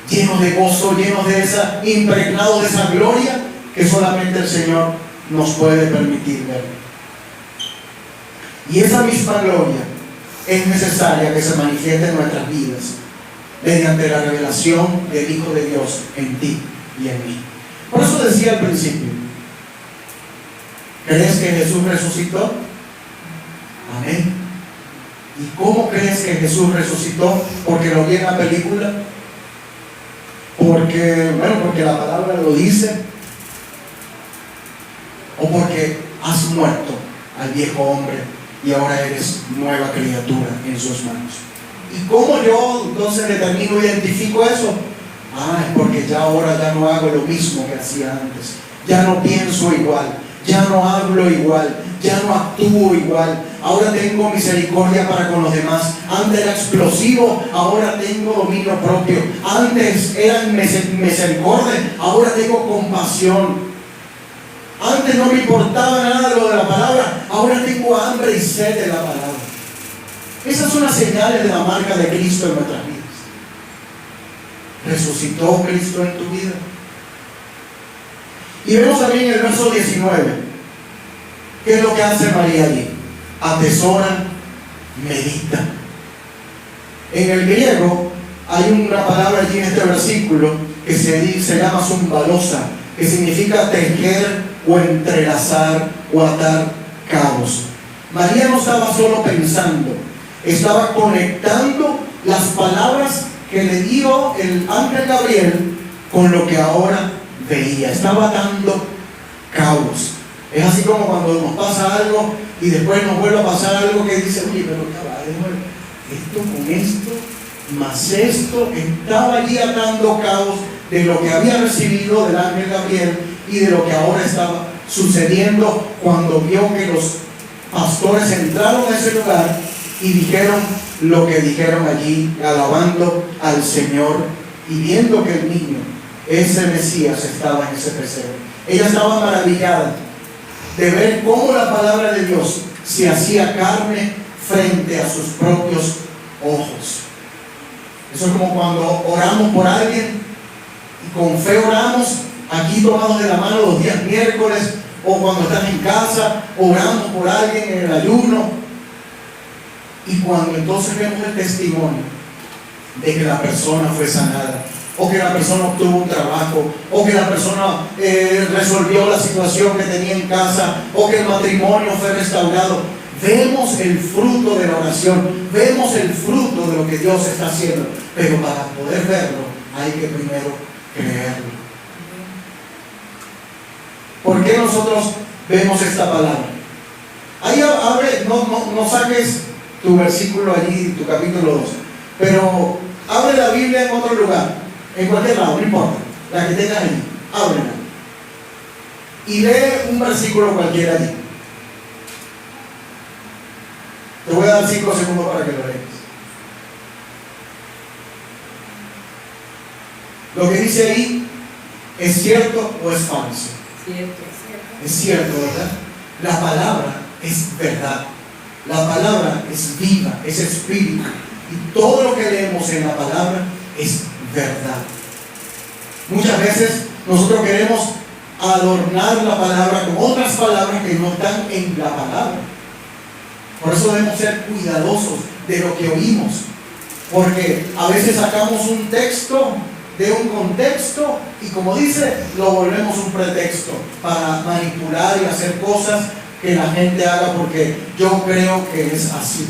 Llenos de gozo, llenos de esa, impregnados de esa gloria que solamente el Señor nos puede permitir ver. Y esa misma gloria es necesaria que se manifieste en nuestras vidas mediante la revelación del Hijo de Dios en ti y en mí. Por eso decía al principio: ¿crees que Jesús resucitó? Amén. ¿Y cómo crees que Jesús resucitó? ¿Porque lo vi en la película? Porque la palabra lo dice, o porque has muerto al viejo hombre y ahora eres nueva criatura en sus manos. ¿Y cómo yo entonces determino, identifico eso? Es porque ahora ya no hago lo mismo que hacía antes, ya no pienso igual, ya no hablo igual, ya no actúo igual. Ahora tengo misericordia para con los demás. Antes era explosivo, ahora tengo dominio propio. Antes era misericordia, ahora tengo compasión. Antes no me importaba nada lo de la palabra, ahora tengo hambre y sed de la palabra. Esas son las señales de la marca de Cristo en nuestras vidas. ¿Resucitó Cristo en tu vida? Y vemos también en el verso 19, ¿qué es lo que hace María allí? Atesora, medita. En el griego hay una palabra allí en este versículo que se llama zumbalosa, que significa tejer o entrelazar o atar cabos. María no estaba solo pensando, estaba conectando las palabras que le dio el ángel Gabriel con lo que ahora veía. Estaba atando cabos. Es así como cuando nos pasa algo y después nos vuelve a pasar algo que dice: oye, pero esto con esto, más esto, estaba allí atando cabos de lo que había recibido del ángel Gabriel y de lo que ahora estaba sucediendo cuando vio que los pastores entraron a ese lugar y dijeron lo que dijeron allí, alabando al Señor y viendo que el niño, ese Mesías, estaba en ese pesebre. Ella estaba maravillada de ver cómo la palabra de Dios se hacía carne frente a sus propios ojos. Eso es como cuando oramos por alguien y con fe oramos, aquí tomados de la mano los días miércoles, o cuando estás en casa, oramos por alguien en el ayuno, y cuando entonces vemos el testimonio de que la persona fue sanada, o que la persona obtuvo un trabajo, o que la persona resolvió la situación que tenía en casa, o que el matrimonio fue restaurado, vemos el fruto de la oración, vemos el fruto de lo que Dios está haciendo. Pero para poder verlo hay que primero creerlo. ¿Por qué nosotros vemos esta palabra? Ahí abre, no saques tu versículo allí, tu capítulo 2, pero Abre la Biblia en otro lugar, en cualquier lado, no importa, la que tengas ahí, ábrela. Y lee un versículo cualquiera allí. Te voy a dar 5 segundos para que lo leas. Lo que dice ahí, ¿es cierto o es falso? Cierto. Es cierto, ¿verdad? La palabra es verdad. La palabra es viva, es espíritu. Y todo lo que leemos en la palabra es verdad. Muchas veces nosotros queremos adornar la palabra con otras palabras que no están en la palabra. Por eso debemos ser cuidadosos de lo que oímos. Porque a veces sacamos un texto de un contexto y, como dice, lo volvemos un pretexto para manipular y hacer cosas que la gente haga porque yo creo que es así.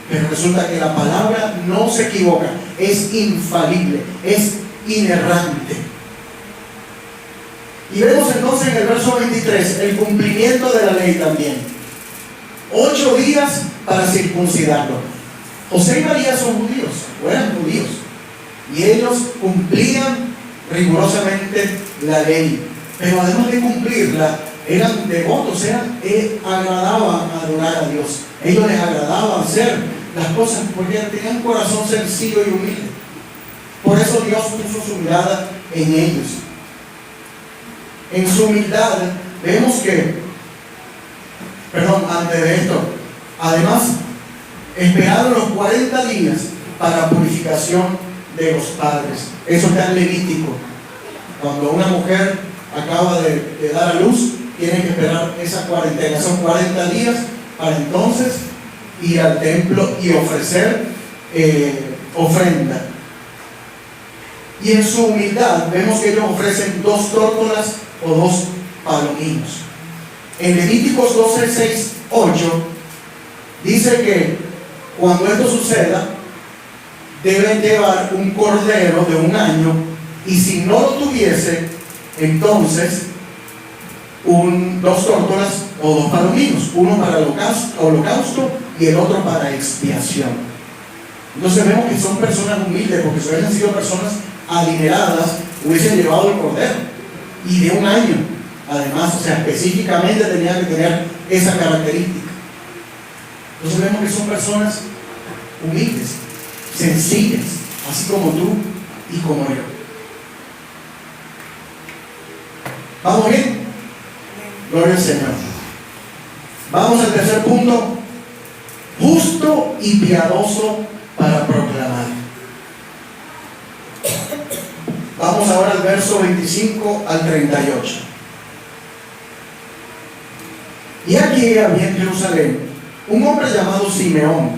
Pero resulta que la palabra no se equivoca, es infalible, es inerrante. Y vemos entonces en el verso 23 el cumplimiento de la ley también. 8 días para circuncidarlo. José y María son judíos, o eran judíos, y ellos cumplían rigurosamente la ley. Pero además de cumplirla, eran devotos, agradaban adorar a Dios. Ellos les agradaba hacer las cosas porque tenían un corazón sencillo y humilde. Por eso Dios puso su mirada en ellos. En su humildad vemos que, antes de esto, además esperaron los 40 días para purificación de los padres. Eso está en Levítico. Cuando una mujer acaba de dar a luz, tiene que esperar esa cuarentena. Son 40 días para entonces ir al templo y ofrecer ofrenda. Y en su humildad vemos que ellos ofrecen 2 tórtolas o 2 palominos. En Levíticos 12, 6, 8 dice que cuando esto suceda deben llevar un cordero de 1 año, y si no lo tuviese, entonces 2 tórtolas o 2 palominos, uno para el holocausto y el otro para expiación. Entonces vemos que son personas humildes, porque si hubiesen sido personas adineradas hubiesen llevado el cordero, y de 1 año además, específicamente tenían que tener esa característica. Entonces vemos que son personas humildes, sencillas, así como tú y como yo. ¿Vamos bien? Gloria al Señor. Vamos al tercer punto: justo y piadoso para proclamar. Vamos ahora al verso 25 al 38. Y aquí había en Jerusalén un hombre llamado Simeón,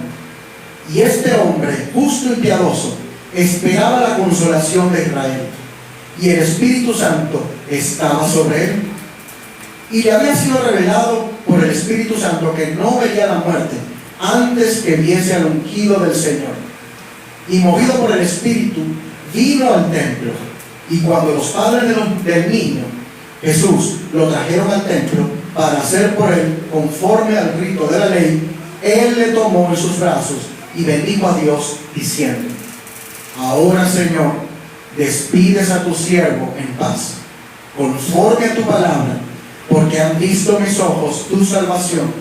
y este hombre, justo y piadoso, esperaba la consolación de Israel, y el Espíritu Santo estaba sobre él. Y le había sido revelado por el Espíritu Santo que no vería la muerte antes que viese al ungido del Señor. Y movido por el Espíritu, vino al templo. Y cuando los padres del niño Jesús lo trajeron al templo para hacer por él conforme al rito de la ley, él le tomó en sus brazos y bendijo a Dios diciendo: ahora, Señor, despides a tu siervo en paz, conforme a tu palabra, porque han visto mis ojos tu salvación,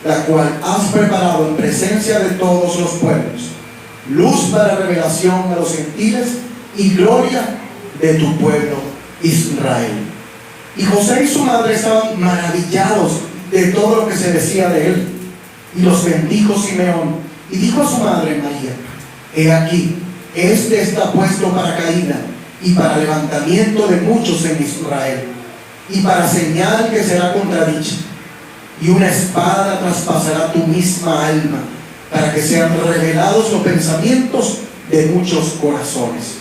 la cual has preparado en presencia de todos los pueblos, luz para revelación a los gentiles y gloria de tu pueblo Israel. Y José y su madre estaban maravillados de todo lo que se decía de él. Y los bendijo Simeón, y dijo a su madre María: he aquí, este está puesto para caída y para levantamiento de muchos en Israel, y para señal que será contradicha, y una espada traspasará tu misma alma, para que sean revelados los pensamientos de muchos corazones.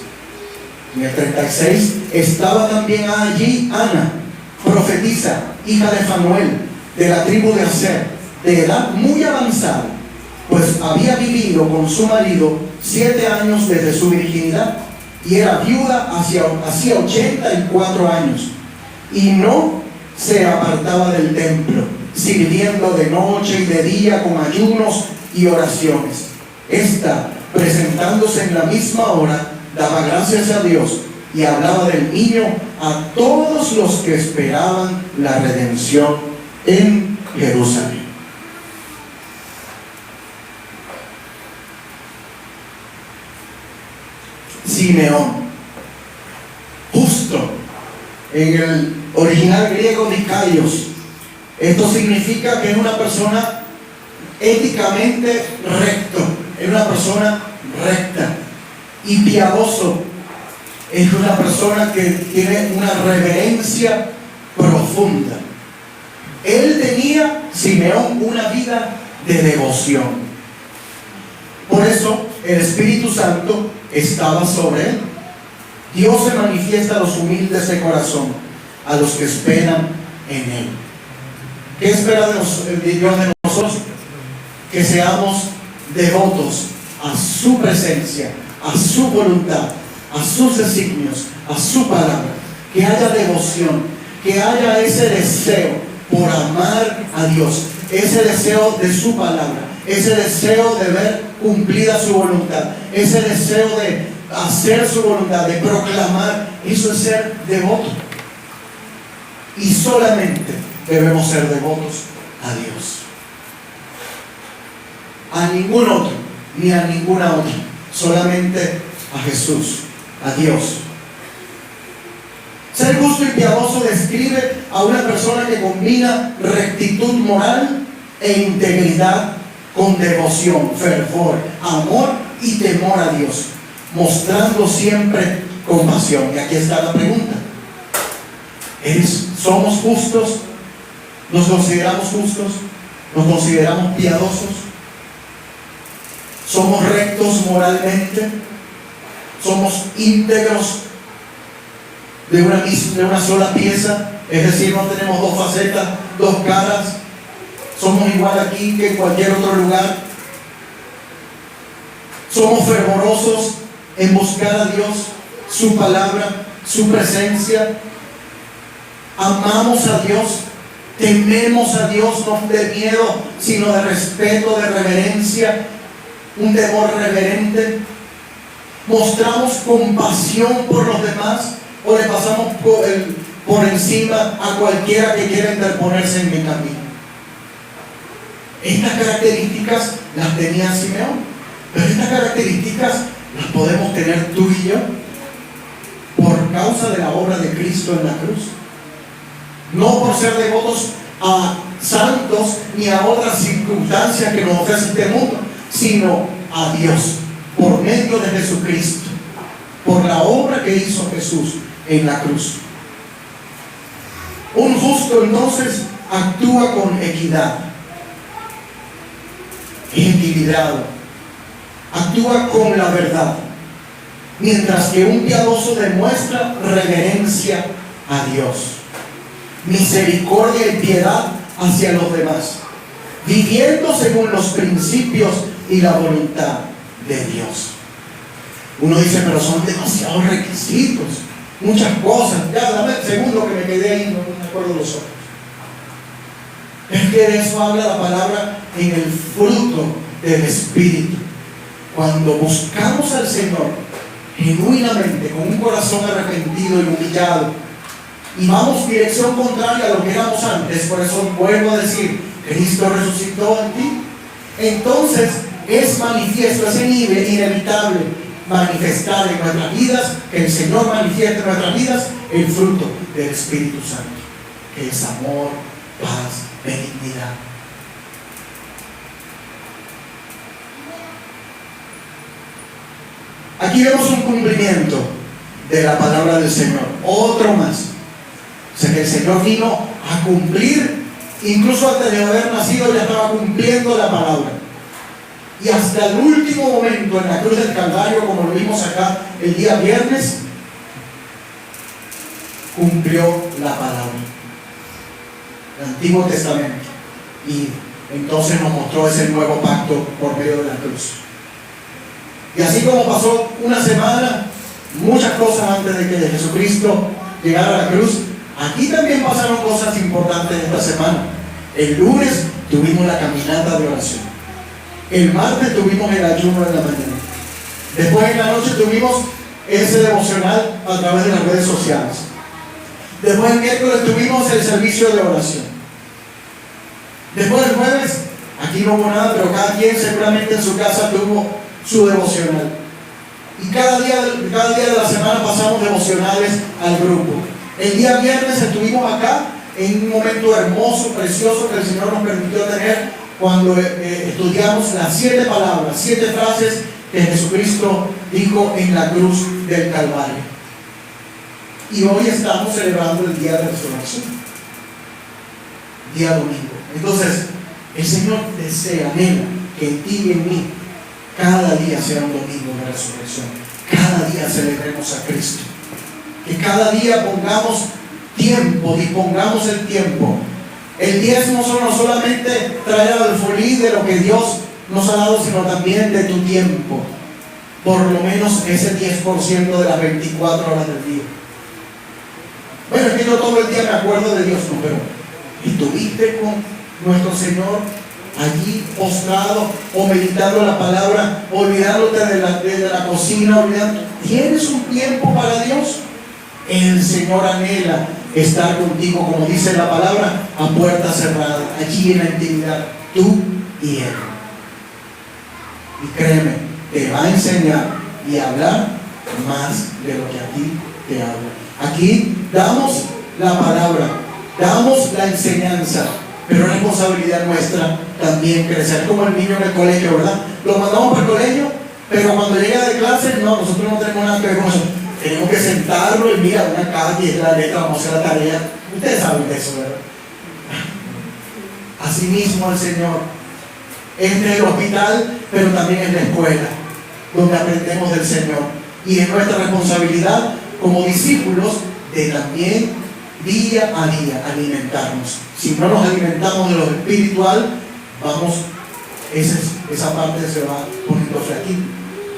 En el 36 estaba también allí Ana, profetisa, hija de Fanuel, de la tribu de Aser, de edad muy avanzada, pues había vivido con su marido 7 años desde su virginidad, y era viuda hacía 84 años, y no se apartaba del templo, sirviendo de noche y de día con ayunos y oraciones. Esta presentándose en la misma hora, daba gracias a Dios y hablaba del niño a todos los que esperaban la redención en Jerusalén. Simeón, justo, en el original griego Nikaios, esto significa que es una persona éticamente recto, es una persona recta, y piadoso, es una persona que tiene una reverencia profunda. Él tenía, Simeón, una vida de devoción. Por eso el Espíritu Santo estaba sobre él. Dios se manifiesta a los humildes de corazón, a los que esperan en él. ¿Qué espera Dios de nosotros? Que seamos devotos a su presencia, a su voluntad, a sus designios, a su palabra. Que haya devoción, que haya ese deseo por amar a Dios, ese deseo de su palabra, ese deseo de ver cumplida su voluntad, ese deseo de hacer su voluntad, de proclamar. Eso es ser devoto. Y solamente debemos ser devotos a Dios, a ningún otro, ni a ninguna otra, solamente a Jesús, a Dios. Ser justo y piadoso describe a una persona que combina rectitud moral e integridad con devoción, fervor, amor y temor a Dios, mostrando siempre compasión. Y aquí está la pregunta: ¿somos justos? ¿Nos consideramos justos? ¿Nos consideramos piadosos? ¿Somos rectos moralmente? ¿Somos íntegros de una sola pieza? Es decir, no tenemos dos facetas, dos caras. ¿Somos igual aquí que en cualquier otro lugar? ¿Somos fervorosos en buscar a Dios, su palabra, su presencia? ¿Amamos a Dios? ¿Tememos a Dios, no de miedo, sino de respeto, de reverencia, un temor reverente? ¿Mostramos compasión por los demás o le pasamos por encima a cualquiera que quiera interponerse en mi camino? Estas características las tenía Simeón, pero estas características las podemos tener tú y yo por causa de la obra de Cristo en la cruz. No por ser devotos a santos ni a otras circunstancias que nos ofrece este mundo, sino a Dios por medio de Jesucristo, por la obra que hizo Jesús en la cruz. Un justo entonces actúa con equidad, equilibrado, actúa con la verdad, mientras que un piadoso demuestra reverencia a Dios, misericordia y piedad hacia los demás, viviendo según los principios y la voluntad de Dios. Uno dice, pero son demasiados requisitos, muchas cosas. Ya, dame el segundo que me quedé ahí, no me acuerdo los otros. Es que de eso habla la palabra en el fruto del Espíritu. Cuando buscamos al Señor genuinamente, con un corazón arrepentido y humillado, y vamos dirección contraria a lo que éramos antes, por eso vuelvo a decir, Cristo resucitó en ti. Entonces es manifiesto, es inevitable manifestar en nuestras vidas, que el Señor manifieste en nuestras vidas el fruto del Espíritu Santo, que es amor, paz, benignidad. Aquí vemos un cumplimiento de la palabra del Señor, otro más. O sea que el Señor vino a cumplir, incluso antes de haber nacido ya estaba cumpliendo la palabra. Y hasta el último momento en la cruz del Calvario, como lo vimos acá el día viernes, cumplió la palabra, el Antiguo Testamento. Y entonces nos mostró ese nuevo pacto por medio de la cruz. Y así como pasó una semana, muchas cosas antes de que Jesucristo llegara a la cruz, aquí también pasaron cosas importantes esta semana. El lunes tuvimos la caminata de oración. El martes tuvimos el ayuno de la mañana. Después en la noche tuvimos ese devocional a través de las redes sociales. Después el miércoles tuvimos el servicio de oración. Después el jueves, aquí no hubo nada, pero cada quien seguramente en su casa tuvo su devocional. Y cada día de la semana pasamos devocionales al grupo. El día viernes estuvimos acá en un momento hermoso, precioso que el Señor nos permitió tener cuando estudiamos las 7 palabras, 7 frases que Jesucristo dijo en la cruz del Calvario. Y hoy estamos celebrando el día de resurrección, día domingo. Entonces, el Señor desea, anhela que en ti y en mí cada día sea un domingo de resurrección. Cada día celebremos a Cristo. Que cada día pongamos tiempo, dispongamos el tiempo. El diezmo no solamente traer al alfolí de lo que Dios nos ha dado, sino también de tu tiempo. Por lo menos ese 10% de las 24 horas del día. Bueno, es que yo todo el día me acuerdo de Dios, no, pero ¿estuviste con nuestro Señor allí postrado o meditando la palabra, olvidándote de la cocina, olvidando? ¿Tienes un tiempo para Dios? El Señor anhela estar contigo, como dice la palabra, a puerta cerrada, allí en la intimidad, tú y Él. Y créeme, te va a enseñar y a hablar más de lo que a ti te habla. Aquí damos la palabra, damos la enseñanza, pero es responsabilidad nuestra también crecer, como el niño en el colegio, ¿verdad? Lo mandamos para el colegio, pero cuando llega de clase, no, nosotros no tenemos nada que ver con eso. Tenemos que sentarlo y mira, una calle, es la letra, vamos a hacer la tarea. Ustedes saben de eso, ¿verdad? Asimismo el Señor es en el hospital, pero también en la escuela, donde aprendemos del Señor. Y es nuestra responsabilidad como discípulos de también día a día alimentarnos. Si no nos alimentamos de lo espiritual, esa parte se va poniendo flaquita,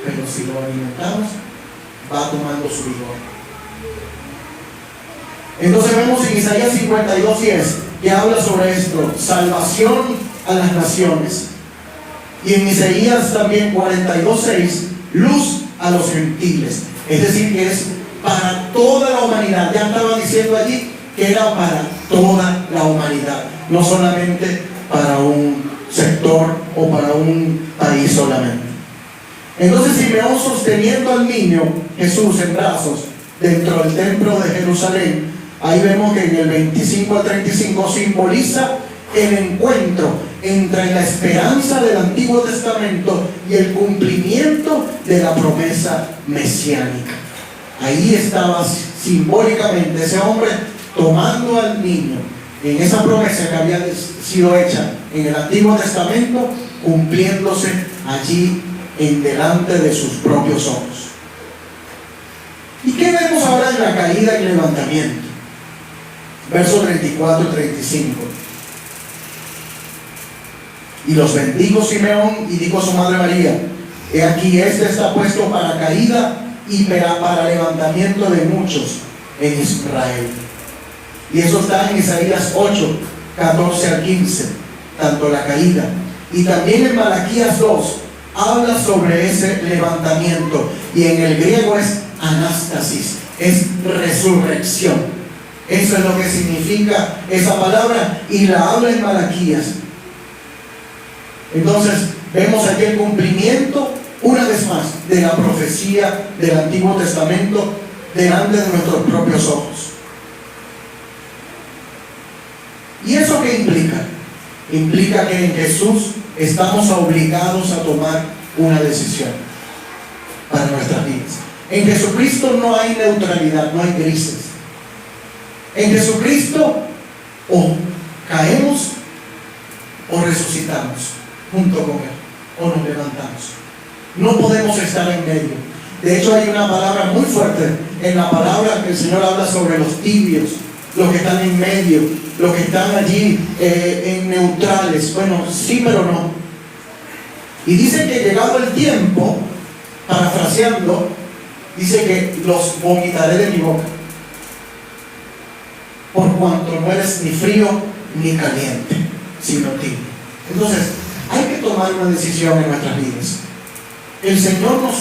pero si lo alimentamos, va tomando su vigor. Entonces vemos en Isaías 52:10 que habla sobre esto, salvación a las naciones. Y en Isaías también 42:6, luz a los gentiles. Es decir, que es para toda la humanidad. Ya estaba diciendo allí que era para toda la humanidad, no solamente para un sector o para un país solamente. Entonces Simeón, sosteniendo al niño Jesús en brazos dentro del templo de Jerusalén, ahí vemos que en el 25 al 35 simboliza el encuentro entre la esperanza del Antiguo Testamento y el cumplimiento de la promesa mesiánica. Ahí estaba simbólicamente ese hombre tomando al niño en esa promesa que había sido hecha en el Antiguo Testamento, cumpliéndose allí en delante de sus propios ojos. ¿Y qué vemos ahora en la caída y levantamiento? Versos 34 y 35. Y los bendijo Simeón y dijo a su madre María: he aquí, este está puesto para caída y para levantamiento de muchos en Israel. Y eso está en Isaías 8, 14 al 15, tanto la caída. Y también en Malaquías 2 habla sobre ese levantamiento, y en el griego es anástasis, es resurrección. Eso es lo que significa esa palabra, y la habla en Malaquías. Entonces vemos aquí el cumplimiento una vez más de la profecía del Antiguo Testamento delante de nuestros propios ojos. ¿Y eso qué implica? Implica que en Jesús estamos obligados a tomar una decisión para nuestras vidas. En Jesucristo no hay neutralidad, no hay grises. En Jesucristo o caemos o resucitamos junto con Él, o nos levantamos. No podemos estar en medio. De hecho, hay una palabra muy fuerte en la palabra que el Señor habla sobre los tibios, los que están en medio, los que están allí en neutrales. Bueno, sí, pero no. Y dice que llegado el tiempo, parafraseando, dice que los vomitaré de mi boca, por cuanto no eres ni frío ni caliente, sino tibio. Entonces, hay que tomar una decisión en nuestras vidas. El Señor nos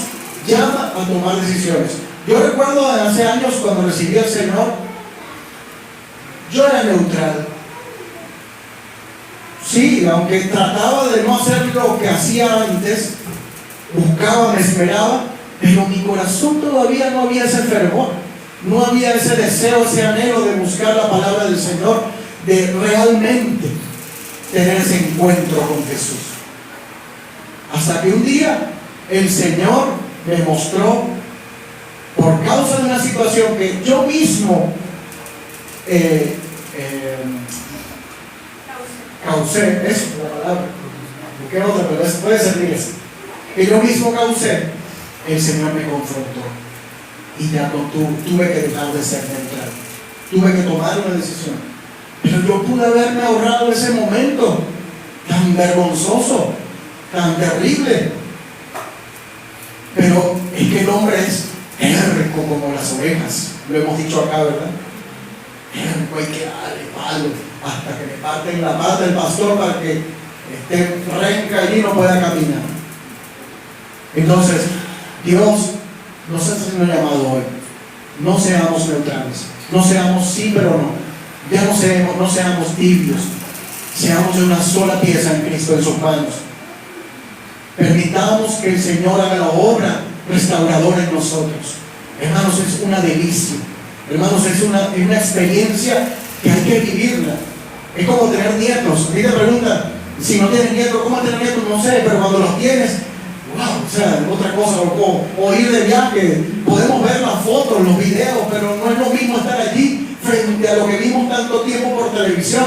llama a tomar decisiones. Yo recuerdo hace años cuando recibí al Señor, yo era neutral. Sí, aunque trataba de no hacer lo que hacía antes, buscaba, me esmeraba, pero mi corazón todavía no había ese fervor, no había ese deseo, ese anhelo de buscar la palabra del Señor, de realmente tener ese encuentro con Jesús. Hasta que un día el Señor me mostró, por causa de una situación que yo mismo causé, eso es la palabra, busqué otra, pero eso puede servir eso, que yo mismo causé, el Señor me confrontó y ya tuve que dejar de ser neutral, tuve que tomar una decisión. Pero yo pude haberme ahorrado ese momento tan vergonzoso, tan terrible. Pero es que el hombre es terco como las ovejas, lo hemos dicho acá, ¿verdad? Terco, hay que darle palo hasta que le parten la pata del pastor para que esté renca y no pueda caminar. Entonces, Dios nos está haciendo un llamado hoy. No seamos neutrales, no seamos sí pero no. Ya no seamos tibios, seamos de una sola pieza en Cristo, en sus manos. Permitamos que el Señor haga la obra restauradora en nosotros. Hermanos, es una delicia. Hermanos, es una experiencia que hay que vivirla. Es como tener nietos. A mí te preguntan, si no tienes nietos, ¿cómo tener nietos? No sé, pero cuando los tienes, wow, o sea, otra cosa, o ir de viaje, podemos ver las fotos, los videos, pero no es lo mismo estar allí frente a lo que vimos tanto tiempo por televisión.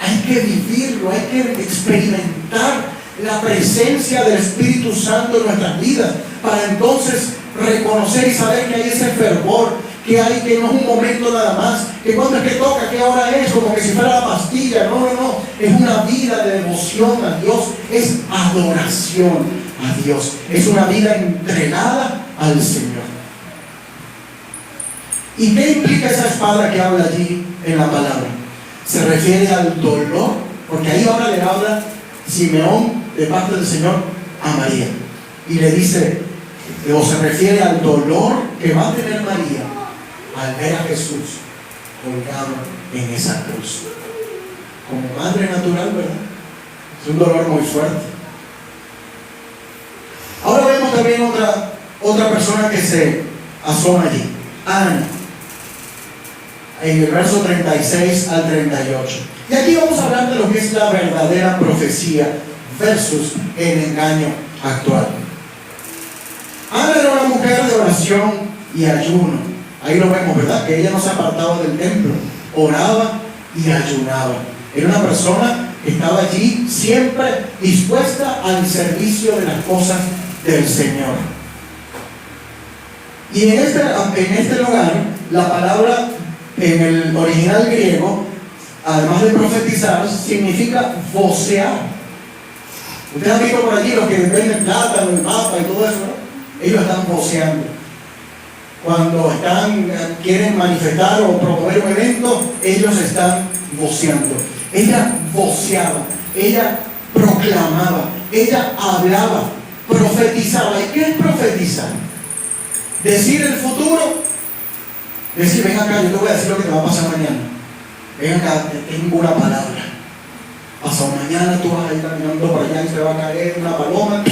Hay que vivirlo, hay que experimentar la presencia del Espíritu Santo en nuestras vidas, para entonces reconocer y saber que hay ese fervor, que hay, que no es un momento nada más, que cuando es que toca, que ahora es, como que si fuera la pastilla. No, es una vida de devoción a Dios, es adoración a Dios, es una vida entregada al Señor. ¿Y qué implica esa espada que habla allí en la palabra? Se refiere al dolor, porque ahí ahora le habla Simeón de parte del Señor a María, y le dice, o se refiere al dolor que va a tener María al ver a Jesús colgado en esa cruz. Como madre natural, ¿verdad? Es un dolor muy fuerte. Ahora vemos también otra persona que se asoma allí, Ana, en el verso 36 al 38. Y aquí vamos a hablar de lo que es la verdadera profecía versus el engaño actual. Ana era una mujer de oración y ayuno. Ahí lo vemos, ¿verdad? Que ella no se apartaba del templo, oraba y ayunaba. Era una persona que estaba allí siempre dispuesta al servicio de las cosas del Señor. Y en este lugar, la palabra en el original griego, además de profetizar, significa vocear. Ustedes han visto por allí los que venden plátano, el mapa y todo eso, ¿no? Ellos están voceando. Cuando quieren manifestar o promover un evento, ellos están voceando. Ella voceaba, ella proclamaba, ella hablaba, profetizaba. ¿Y qué es profetizar? Decir el futuro. Decir, ven acá, yo te voy a decir lo que te va a pasar mañana. Ven acá, te tengo una palabra. Pasado mañana tú vas a ir caminando por allá y te va a caer una paloma.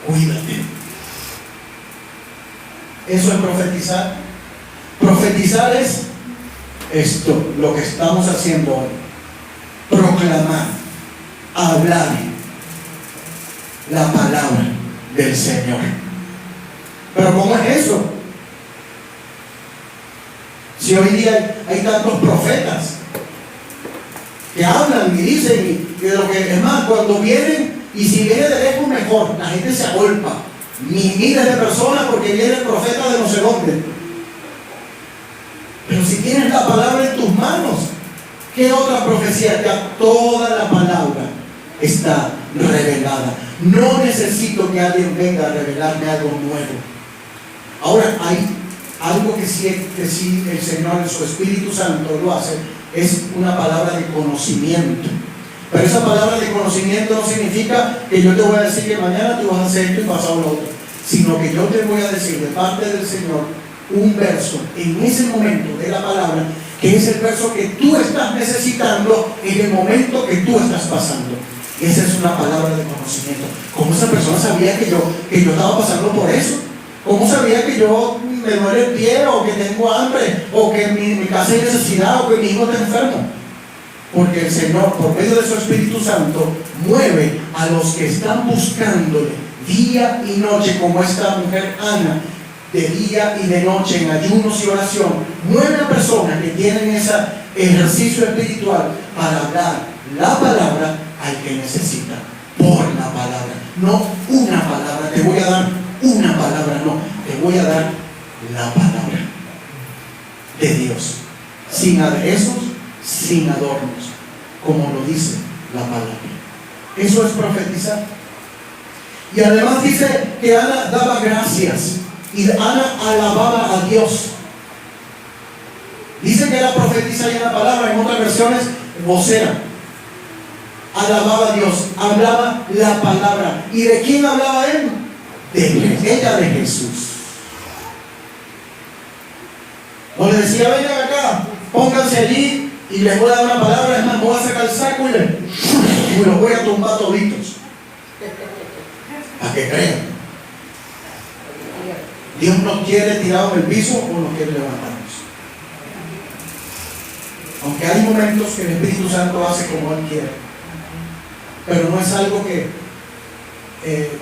Cuídate. Eso es profetizar. Profetizar es esto, lo que estamos haciendo hoy. Proclamar, hablar la palabra del Señor. Pero ¿cómo es eso? Si hoy día hay tantos profetas que hablan y dicen, y de lo que es más, cuando vienen, y si viene de lejos mejor, la gente se agolpa, miles de personas porque viene el profeta de no sé dónde. Pero si tienes la palabra en tus manos, ¿qué otra profecía? Ya toda la palabra está revelada. No necesito que alguien venga a revelarme algo nuevo. Ahora hay algo que sí el Señor en su Espíritu Santo lo hace, es una palabra de conocimiento. Pero esa palabra de conocimiento no significa que yo te voy a decir que mañana tú vas a hacer esto y pasado lo otro, sino que yo te voy a decir de parte del Señor un verso en ese momento de la palabra, que es el verso que tú estás necesitando en el momento que tú estás pasando. Esa es una palabra de conocimiento. ¿Cómo esa persona sabía que yo estaba pasando por eso? ¿Cómo sabía que yo me duele el pie, o que tengo hambre, o que en mi casa hay necesidad, o que mi hijo está enfermo? Porque el Señor, por medio de su Espíritu Santo, mueve a los que están buscándole día y noche, como esta mujer Ana, de día y de noche en ayunos y oración. Mueve a personas que tienen ese ejercicio espiritual para hablar la palabra al que necesita, por la palabra, no una palabra. Te voy a dar una palabra, no, te voy a dar la palabra de Dios, sin aderezos, sin adornos, como lo dice la palabra. Eso es profetizar. Y además dice que Ana daba gracias y Ana alababa a Dios. Dice que era profetisa y la palabra, en otras versiones vocera. Alababa a Dios, hablaba la palabra. ¿Y de quién hablaba él? Ella de Jesús. No le decía, vengan acá, pónganse allí y les voy a dar una palabra. Es más, voy a sacar el saco y los voy a tumbar toditos, para que crean. Dios nos quiere tirados en el piso o nos quiere levantarnos. Aunque hay momentos que el Espíritu Santo hace como Él quiere, pero no es algo que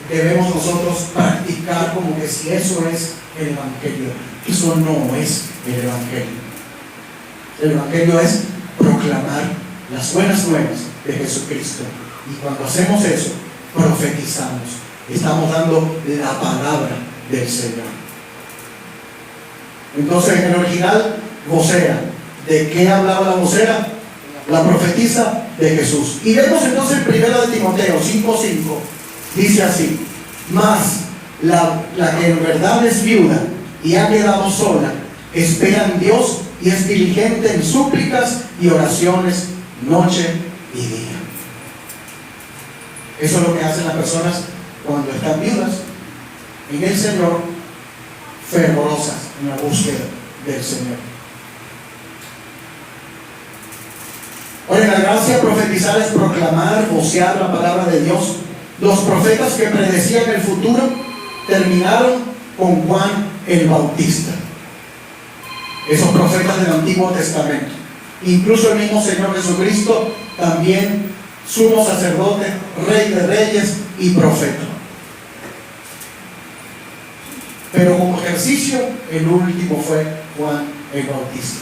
debemos nosotros practicar como que si eso es el Evangelio. Eso no es el Evangelio. El Evangelio es proclamar las buenas nuevas de Jesucristo. Y cuando hacemos eso, profetizamos. Estamos dando la palabra del Señor. Entonces, en el original, vocera. ¿De qué hablaba la vocera? La profetisa de Jesús. Y vemos entonces en 1 de Timoteo 5:5, dice así: mas la que en verdad es viuda y ha quedado sola, espera en Dios y es diligente en súplicas y oraciones noche y día. Eso es lo que hacen las personas cuando están viudas en el Señor, fervorosas en la búsqueda del Señor. Ahora, en la gracia, profetizar es proclamar, vocear la palabra de Dios. Los profetas que predecían el futuro terminaron con Juan el Bautista. Esos profetas del Antiguo Testamento. Incluso el mismo Señor Jesucristo, también sumo sacerdote, rey de reyes y profeta. Pero como ejercicio, el último fue Juan el Bautista.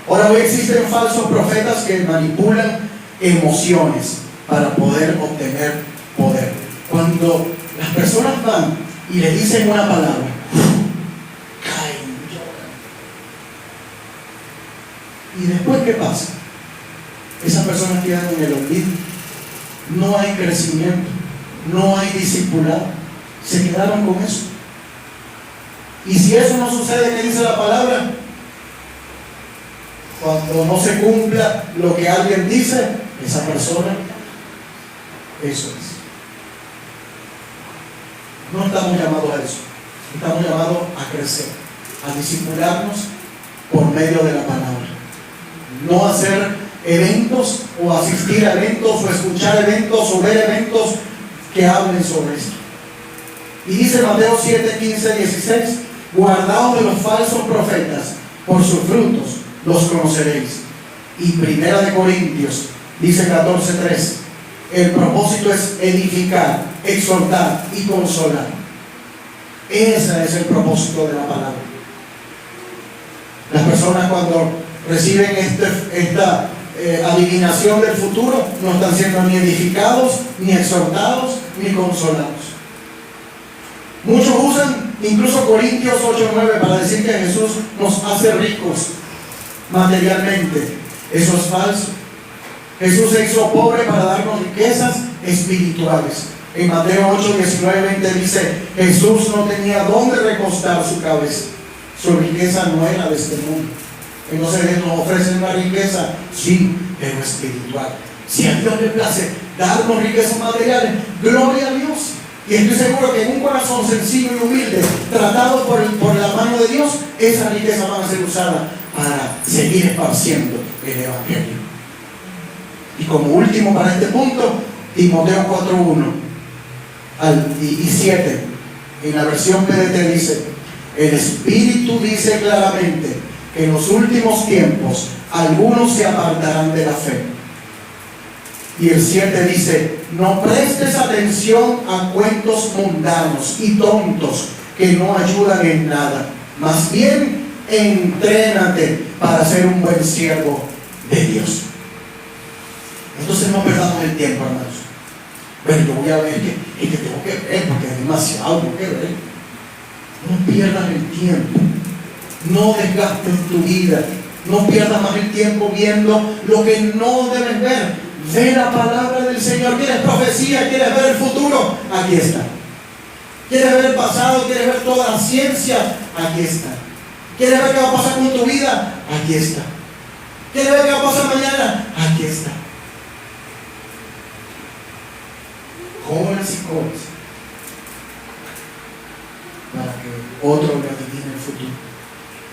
Ahora, hoy existen falsos profetas que manipulan emociones para poder obtener poder. Cuando las personas van y le dicen una palabra, caen, lloran. ¿Y después qué pasa? Esas personas quedan en el olvido. No hay crecimiento, no hay discipulado. Se quedaron con eso. Y si eso no sucede, ¿qué dice la palabra? Cuando no se cumpla lo que alguien dice, esa persona, eso es. No estamos llamados a eso. Estamos llamados a crecer, a discipularnos por medio de la palabra. No hacer eventos o asistir a eventos o escuchar eventos o ver eventos que hablen sobre esto. Y dice Mateo 7, 15, 16: guardaos de los falsos profetas, por sus frutos los conoceréis. Y 1 Corintios dice 14:3: el propósito es edificar, exhortar y consolar. Ese es el propósito de la palabra. Las personas, cuando reciben esta adivinación del futuro, no están siendo ni edificados, ni exhortados, ni consolados. Muchos usan incluso Corintios 8:9 para decir que Jesús nos hace ricos materialmente. Eso es falso. Jesús se hizo pobre para darnos riquezas espirituales. En Mateo 8, 19, 20 dice: Jesús no tenía dónde recostar su cabeza. Su riqueza no era de este mundo. Entonces nos ofrecen una riqueza, sí, pero espiritual. Si a Dios le place darnos riquezas materiales, gloria a Dios. Y estoy seguro que en un corazón sencillo y humilde, tratado por la mano de Dios, esas riquezas van a ser usadas para seguir esparciendo el Evangelio. Y como último para este punto, Timoteo 4:1 y 7, en la versión PDT dice: el Espíritu dice claramente que en los últimos tiempos algunos se apartarán de la fe. Y el 7 dice: no prestes atención a cuentos mundanos y tontos que no ayudan en nada. Más bien, entrénate para ser un buen siervo de Dios. Entonces no perdamos el tiempo, hermanos. Bueno, yo voy a ver que tengo que ver porque hay demasiado que ver. No pierdas el tiempo. No desgastes tu vida. No pierdas más el tiempo viendo lo que no debes ver. Ve la palabra del Señor. ¿Quieres profecía? ¿Quieres ver el futuro? Aquí está. ¿Quieres ver el pasado? ¿Quieres ver toda la ciencia? Aquí está. ¿Quieres ver qué va a pasar con tu vida? Aquí está. ¿Quieres ver qué va a pasar mañana? Aquí está. Jóvenes y jóvenes, para que otro le adivine el futuro.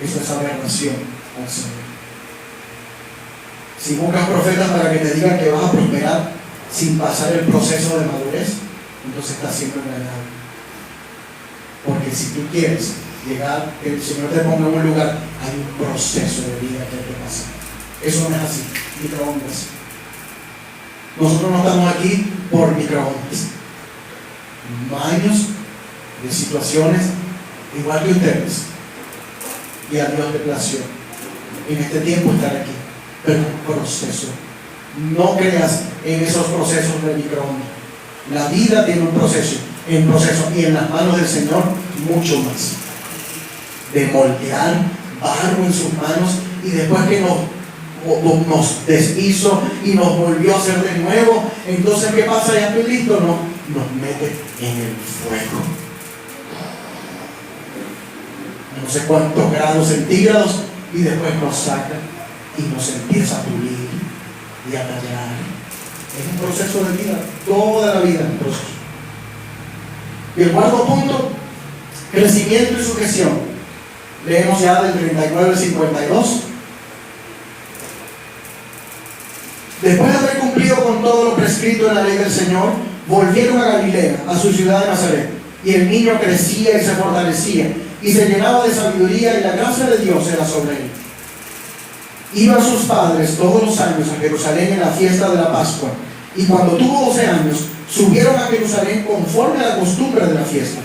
Eso es aberración al Señor. Si buscas profetas para que te digan que vas a prosperar sin pasar el proceso de madurez, entonces estás siendo engañado. Porque si tú quieres llegar, que el Señor te ponga en un lugar, hay un proceso de vida que hay que pasar. Eso no es así, microondas. Nosotros no estamos aquí por microondas. Años de situaciones igual que ustedes. Y a Dios le plació en este tiempo estar aquí. Pero un proceso. No creas en esos procesos de microondas. La vida tiene un proceso. En proceso. Y en las manos del Señor, mucho más. De moldear barro en sus manos. Y después que nos deshizo y nos volvió a hacer de nuevo, entonces ¿qué pasa? Ya estoy listo. No, nos mete en el fuego, no sé cuántos grados centígrados, y después nos saca y nos empieza a pulir y a tallar. Es un proceso de vida, toda la vida es un proceso. Y el cuarto punto, crecimiento y sujeción. Leemos ya del 39 al 52. Después de haber cumplido con todo lo prescrito en la ley del Señor, volvieron a Galilea, a su ciudad de Nazaret. Y el niño crecía y se fortalecía, y se llenaba de sabiduría, y la gracia de Dios era sobre él. Iban sus padres todos los años a Jerusalén en la fiesta de la Pascua. Y cuando tuvo 12 años, subieron a Jerusalén conforme a la costumbre de la fiesta.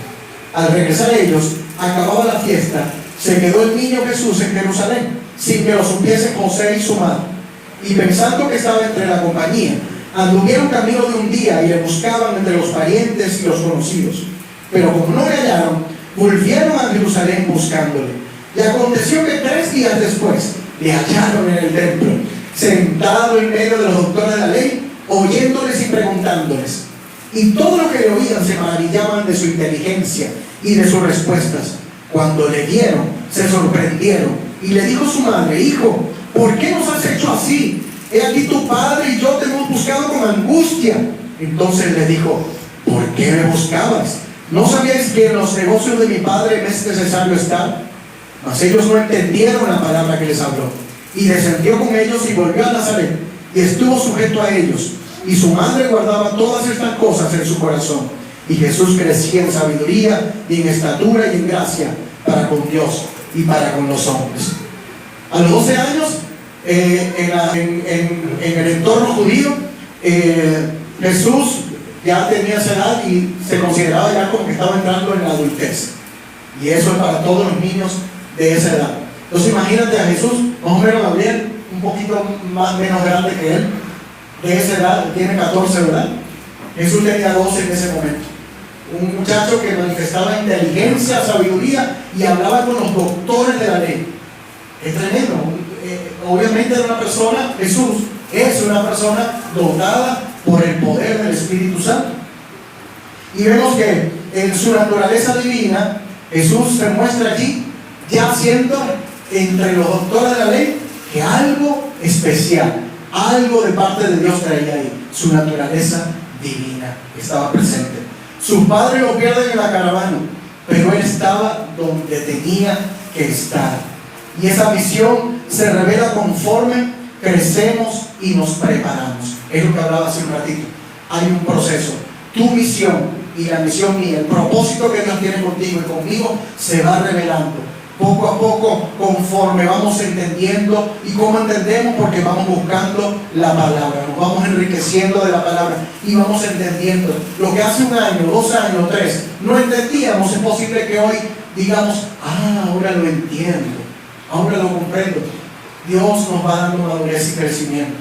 Al regresar ellos, acababa la fiesta, se quedó el niño Jesús en Jerusalén, sin que lo supiese José y su madre. Y pensando que estaba entre la compañía, anduvieron camino de un día y le buscaban entre los parientes y los conocidos. Pero como no le hallaron, volvieron a Jerusalén buscándole. Y aconteció que 3 días después le hallaron en el templo, sentado en medio de los doctores de la ley, oyéndoles y preguntándoles. Y todos los que le oían se maravillaban de su inteligencia y de sus respuestas. Cuando le vieron, se sorprendieron. Y le dijo su madre: hijo, ¿por qué nos has hecho así? He aquí tu padre y yo te hemos buscado con angustia. Entonces le dijo: ¿por qué me buscabas? ¿No sabíais que en los negocios de mi padre me es necesario estar? Mas ellos no entendieron la palabra que les habló. Y descendió con ellos y volvió a Nazaret, y estuvo sujeto a ellos. Y su madre guardaba todas estas cosas en su corazón. Y Jesús crecía en sabiduría y en estatura y en gracia para con Dios y para con los hombres. A los 12 años, en el entorno judío, Jesús ya tenía esa edad y se consideraba ya como que estaba entrando en la adultez. Y eso es para todos los niños de esa edad. Entonces imagínate a Jesús, más o menos Gabriel, un poquito menos grande que él, de esa edad, tiene 14, ¿verdad? Jesús tenía 12 en ese momento. Un muchacho que manifestaba inteligencia, sabiduría y hablaba con los doctores de la ley. Es tremendo. Obviamente era una persona, Jesús es una persona dotada por el poder del Espíritu Santo. Y vemos que en su naturaleza divina, Jesús se muestra allí ya siendo entre los doctores de la ley que algo especial, Algo de parte de Dios traía ahí. Su naturaleza divina estaba presente. Sus padres lo pierden en la caravana, pero él estaba donde tenía que estar. Y esa visión se revela conforme crecemos y nos preparamos. Es lo que hablaba hace un ratito. Hay un proceso. Tu misión y la misión mía, el propósito que Dios tiene contigo y conmigo, se va revelando poco a poco conforme vamos entendiendo. ¿Y cómo entendemos? Porque vamos buscando la palabra, nos vamos enriqueciendo de la palabra y vamos entendiendo lo que hace un año, 2 años, 3 no entendíamos. Es posible que hoy digamos: ahora lo entiendo, ahora lo comprendo. Dios nos va dando madurez y crecimiento.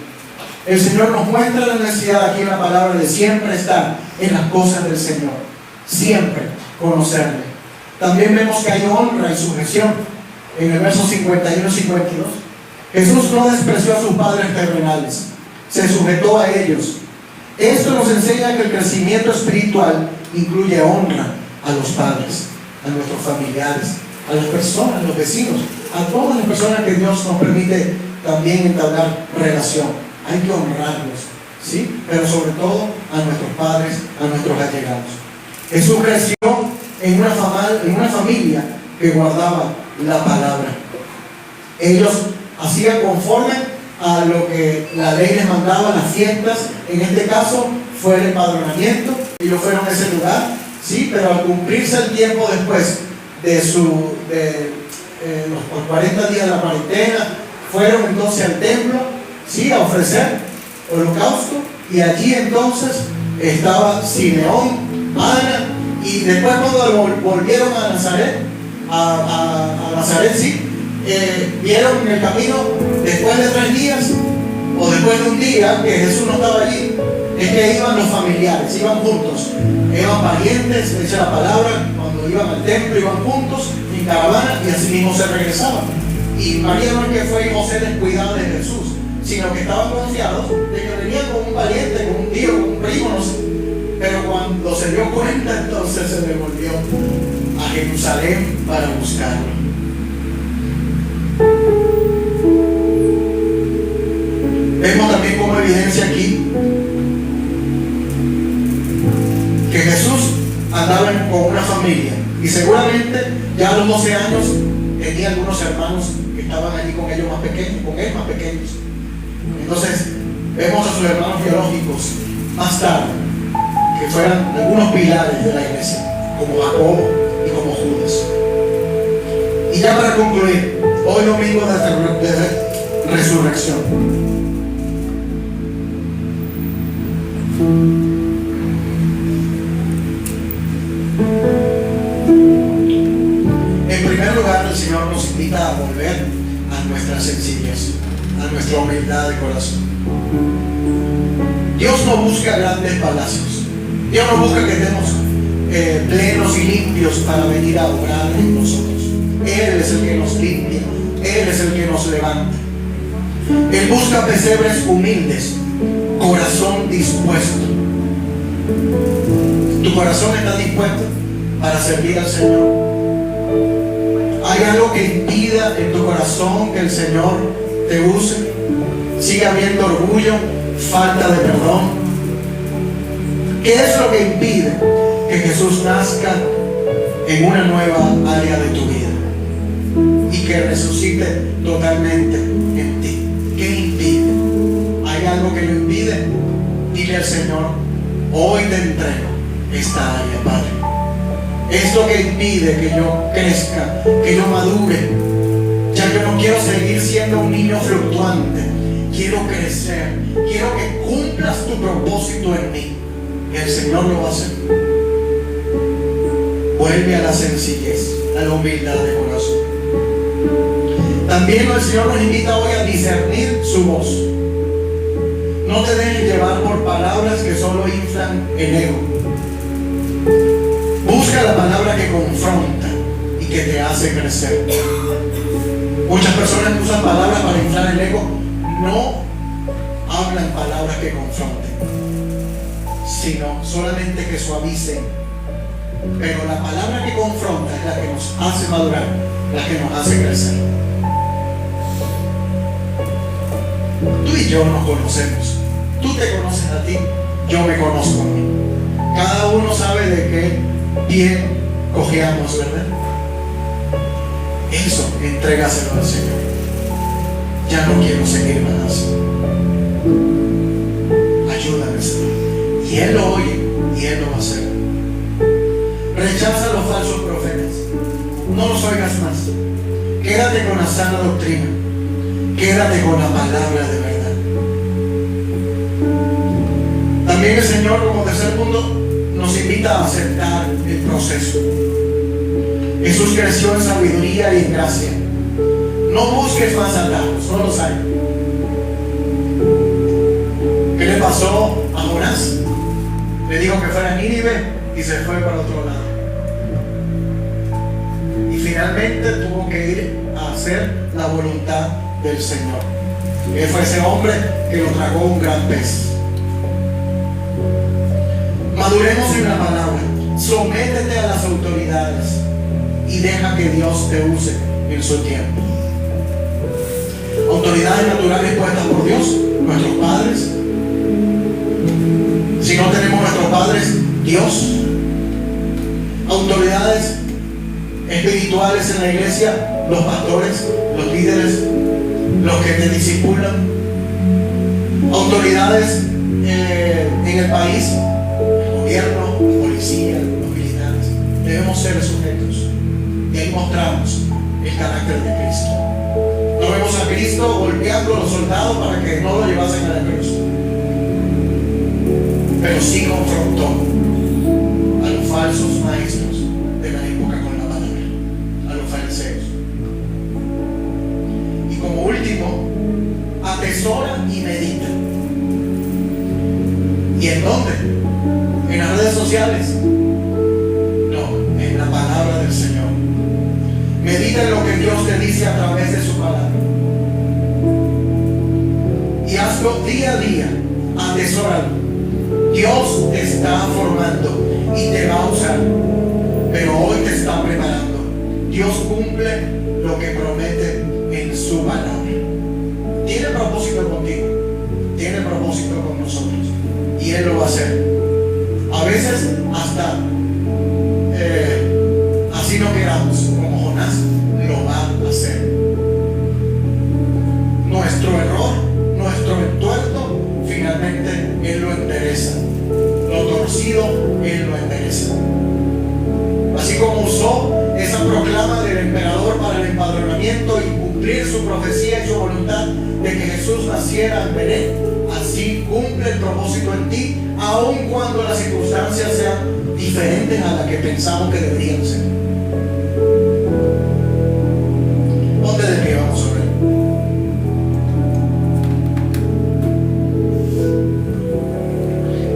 El Señor nos muestra la necesidad aquí en la palabra de siempre estar en las cosas del Señor, siempre conocerle. También vemos que hay honra y sujeción en el verso 51 y 52. Jesús no despreció a sus padres terrenales, se sujetó a ellos. Esto nos enseña que el crecimiento espiritual incluye honra a los padres, a nuestros familiares, a las personas, a los vecinos, a todas las personas que Dios nos permite también entablar relación. Hay que honrarlos, ¿sí? Pero sobre todo a nuestros padres, a nuestros allegados. Jesús creció en una familia que guardaba la palabra. Ellos hacían conforme a lo que la ley les mandaba, las fiestas. En este caso fue el empadronamiento. Ellos fueron a ese lugar, ¿sí? Pero al cumplirse el tiempo después de los 40 días de la cuarentena, fueron entonces al templo, ¿sí? A ofrecer holocausto. Y allí entonces estaba Simeón, Ana. Y después, cuando volvieron a Nazaret, sí, vieron en el camino, después de 3 días o después de un día que Jesús no estaba allí, es que iban los familiares, iban juntos, eran parientes, dice la palabra, cuando iban al templo iban juntos en caravana y así mismo se regresaban. Y María no es que fue y José descuidado de Jesús, sino que estaban confiados de que venía con un pariente, con un tío, con un primo, no sé. Pero cuando se dio cuenta, entonces se devolvió a Jerusalén para buscarlo. Vemos también como evidencia aquí que Jesús andaba con una familia y seguramente ya a los 12 años tenía algunos hermanos que estaban allí con ellos más pequeños, con él más pequeños. Entonces vemos a sus hermanos biológicos más tarde, que fueran algunos pilares de la iglesia, como Jacobo y como Judas. Y ya para concluir, hoy domingo de resurrección, en primer lugar, el Señor nos invita a volver a nuestra sencillez, a nuestra humildad de corazón. Dios no busca grandes palacios. Dios no busca que estemos plenos y limpios para venir a obrar en nosotros. Él es el que nos limpia, Él es el que nos levanta. Él busca pesebres humildes, corazón dispuesto. ¿Tu corazón está dispuesto para servir al Señor? ¿Hay algo que impida en tu corazón que el Señor te use? ¿Sigue habiendo orgullo, falta de perdón? ¿Qué es lo que impide que Jesús nazca en una nueva área de tu vida y que resucite totalmente en ti? ¿Qué impide? ¿Hay algo que lo impide? Dile al Señor: hoy te entrego esta área, Padre. Es lo que impide que yo crezca, que yo madure. Ya yo no quiero seguir siendo un niño fluctuante. Quiero crecer. Quiero que cumplas tu propósito en mí. Y el Señor lo va a hacer. Vuelve a la sencillez, a la humildad de corazón. También el Señor nos invita hoy a discernir su voz. No te dejes llevar por palabras que solo inflan el ego. Busca la palabra que confronta y que te hace crecer. Muchas personas que usan palabras para inflar el ego no hablan palabras que confronten, sino solamente que suavicen. Pero la palabra que confronta es la que nos hace madurar, la que nos hace crecer. tú y yo nos conocemos. Tú te conoces a ti, yo me conozco a mí. Cada uno sabe de qué pie cojeamos, ¿verdad? Eso, entrégaselo al Señor. Ya no quiero seguir más. Ayúdame, Señor. Y Él lo oye y Él lo va a hacer. Rechaza a los falsos profetas. No los oigas más. Quédate con la sana doctrina. Quédate con la palabra de verdad. También el Señor, como tercer punto, nos invita a aceptar el proceso. Jesús creció en sabiduría y en gracia. No busques más atajos, no los hay. ¿Qué le pasó a Jonás? Le dijo que fuera a Nínive y se fue para otro lado. Y finalmente tuvo que ir a hacer la voluntad del Señor. Él fue ese hombre que lo tragó un gran pez. Maduremos en la palabra. Sométete a las autoridades y deja que Dios te use en su tiempo. Autoridades naturales puestas por Dios, nuestros padres. Si no tenemos nuestros padres, Dios. Autoridades espirituales en la iglesia, los pastores, los líderes, los que te discipulan. Autoridades en el país, el gobierno, la policía, los militares. Debemos ser sujetos. Y ahí mostramos el carácter de Cristo. No vemos a Cristo golpeando a los soldados para que no lo llevasen a la cruz, pero sí confrontó a los falsos maestros de la época con la palabra, a los fariseos. Y como último, atesora y medita. ¿Y en dónde? ¿En las redes sociales? No, en la palabra del Señor. Medita en lo que Dios te dice a través de su palabra. Y hazlo día a día. Atesóralo. Dios te está formando y te va a usar. Pero hoy te está preparando. Dios cumple lo que promete en su palabra. Tiene propósito contigo. Tiene propósito con nosotros. Y Él lo va a hacer. A veces hasta así no queramos, como Jonás, lo va a hacer. Nuestro error, nuestro entuerto, finalmente Él lo endereza. Lo torcido, Él lo endereza. Así como usó esa proclama del emperador para el empadronamiento y cumplir su profecía y su voluntad de que Jesús naciera en Belén, así cumple el propósito en ti, aun cuando las circunstancias sean diferentes a las que pensamos que deberían ser. Ponte de pie, vamos a ver.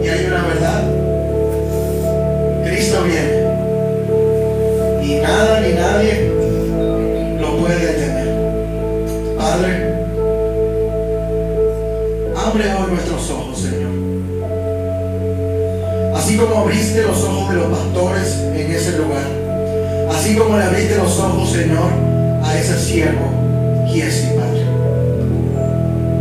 Y hay una verdad. Cristo viene. Y nada ni nadie lo puede detener. Padre, abre hoy nuestros ojos, Señor. Así como abriste los ojos de los pastores en ese lugar, así como le abriste los ojos, Señor, a ese siervo, Giesi, Padre.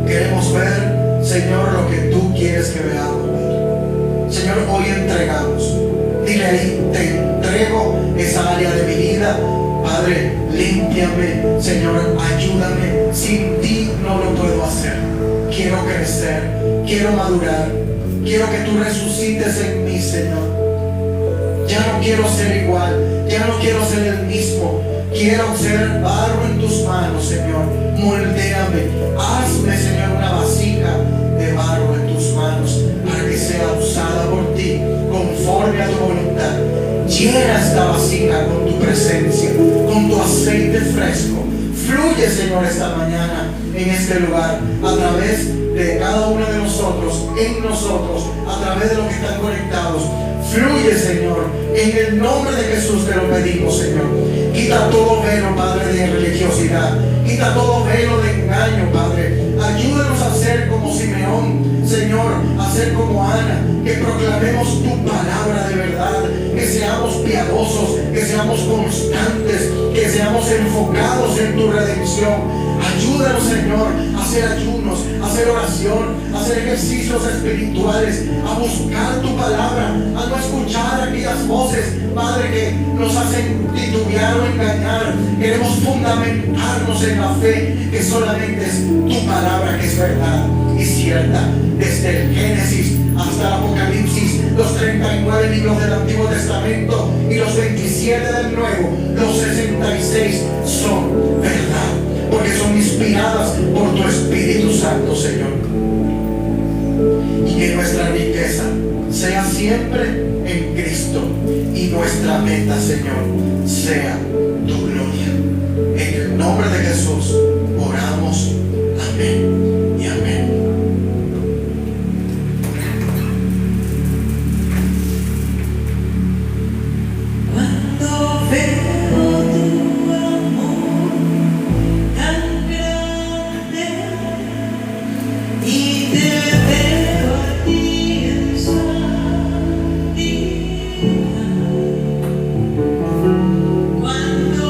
Queremos ver, Señor, lo que tú quieres que veamos, Padre. Señor, hoy entregamos. Dile ahí, te entrego esa área de mi vida, Padre. Límpiame, Señor, ayúdame. Sin ti no lo puedo hacer. Quiero crecer, quiero madurar, quiero que tú resucites en mí, Señor. Ya no quiero ser igual, ya no quiero ser el mismo. Quiero ser barro en tus manos, Señor. Moldéame, hazme, Señor, una vasija de barro en tus manos para que sea usada por ti conforme a tu voluntad. Llena esta vasija con tu presencia, con tu aceite fresco. Fluye, Señor, esta mañana en este lugar, a través de cada uno de nosotros, en nosotros, a través de los que están conectados. Fluye, Señor, en el nombre de Jesús te lo pedimos, Señor. Quita todo velo, Padre, de religiosidad. Quita todo velo de engaño, Padre. Ayúdanos a ser como Simeón, Señor, a ser como Ana, que proclamemos tu palabra de verdad, que seamos piadosos, que seamos constantes, que seamos estamos enfocados en tu redención. Ayúdanos, Señor, a hacer ayunos, a hacer oración, a hacer ejercicios espirituales, a buscar tu palabra, a no escuchar aquellas voces, Padre, que nos hacen titubear o engañar. Queremos fundamentarnos en la fe, que solamente es tu palabra, que es verdad y cierta. Desde el Génesis hasta el Apocalipsis, los 39 libros del Antiguo Testamento y los 27 del Nuevo, los 66 son verdad, porque son inspiradas por tu Espíritu Santo, Señor. Y que nuestra riqueza sea siempre en Cristo, y nuestra meta, Señor, sea tu gloria. En el nombre de Jesús oramos. Amén y amén. Cuando veo tu amor tan grande y te veo a ti en santidad, cuando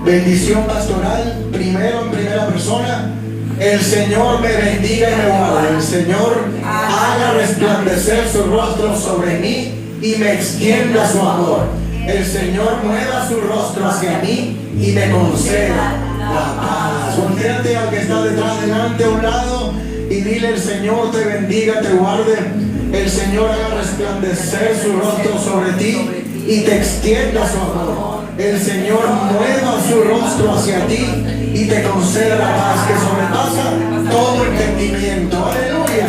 bendición pastoral, primero en primera persona. El Señor me bendiga y me guarde. El Señor haga resplandecer su rostro sobre mí y me extienda su amor. El Señor mueva su rostro hacia mí y me conceda la paz. Voltéate al que está detrás, delante, a un lado, y dile: el Señor te bendiga, te guarde. El Señor haga resplandecer su rostro sobre ti y te extienda su amor. El Señor mueva su rostro hacia ti y te conceda la paz que sobrepasa todo entendimiento. Aleluya.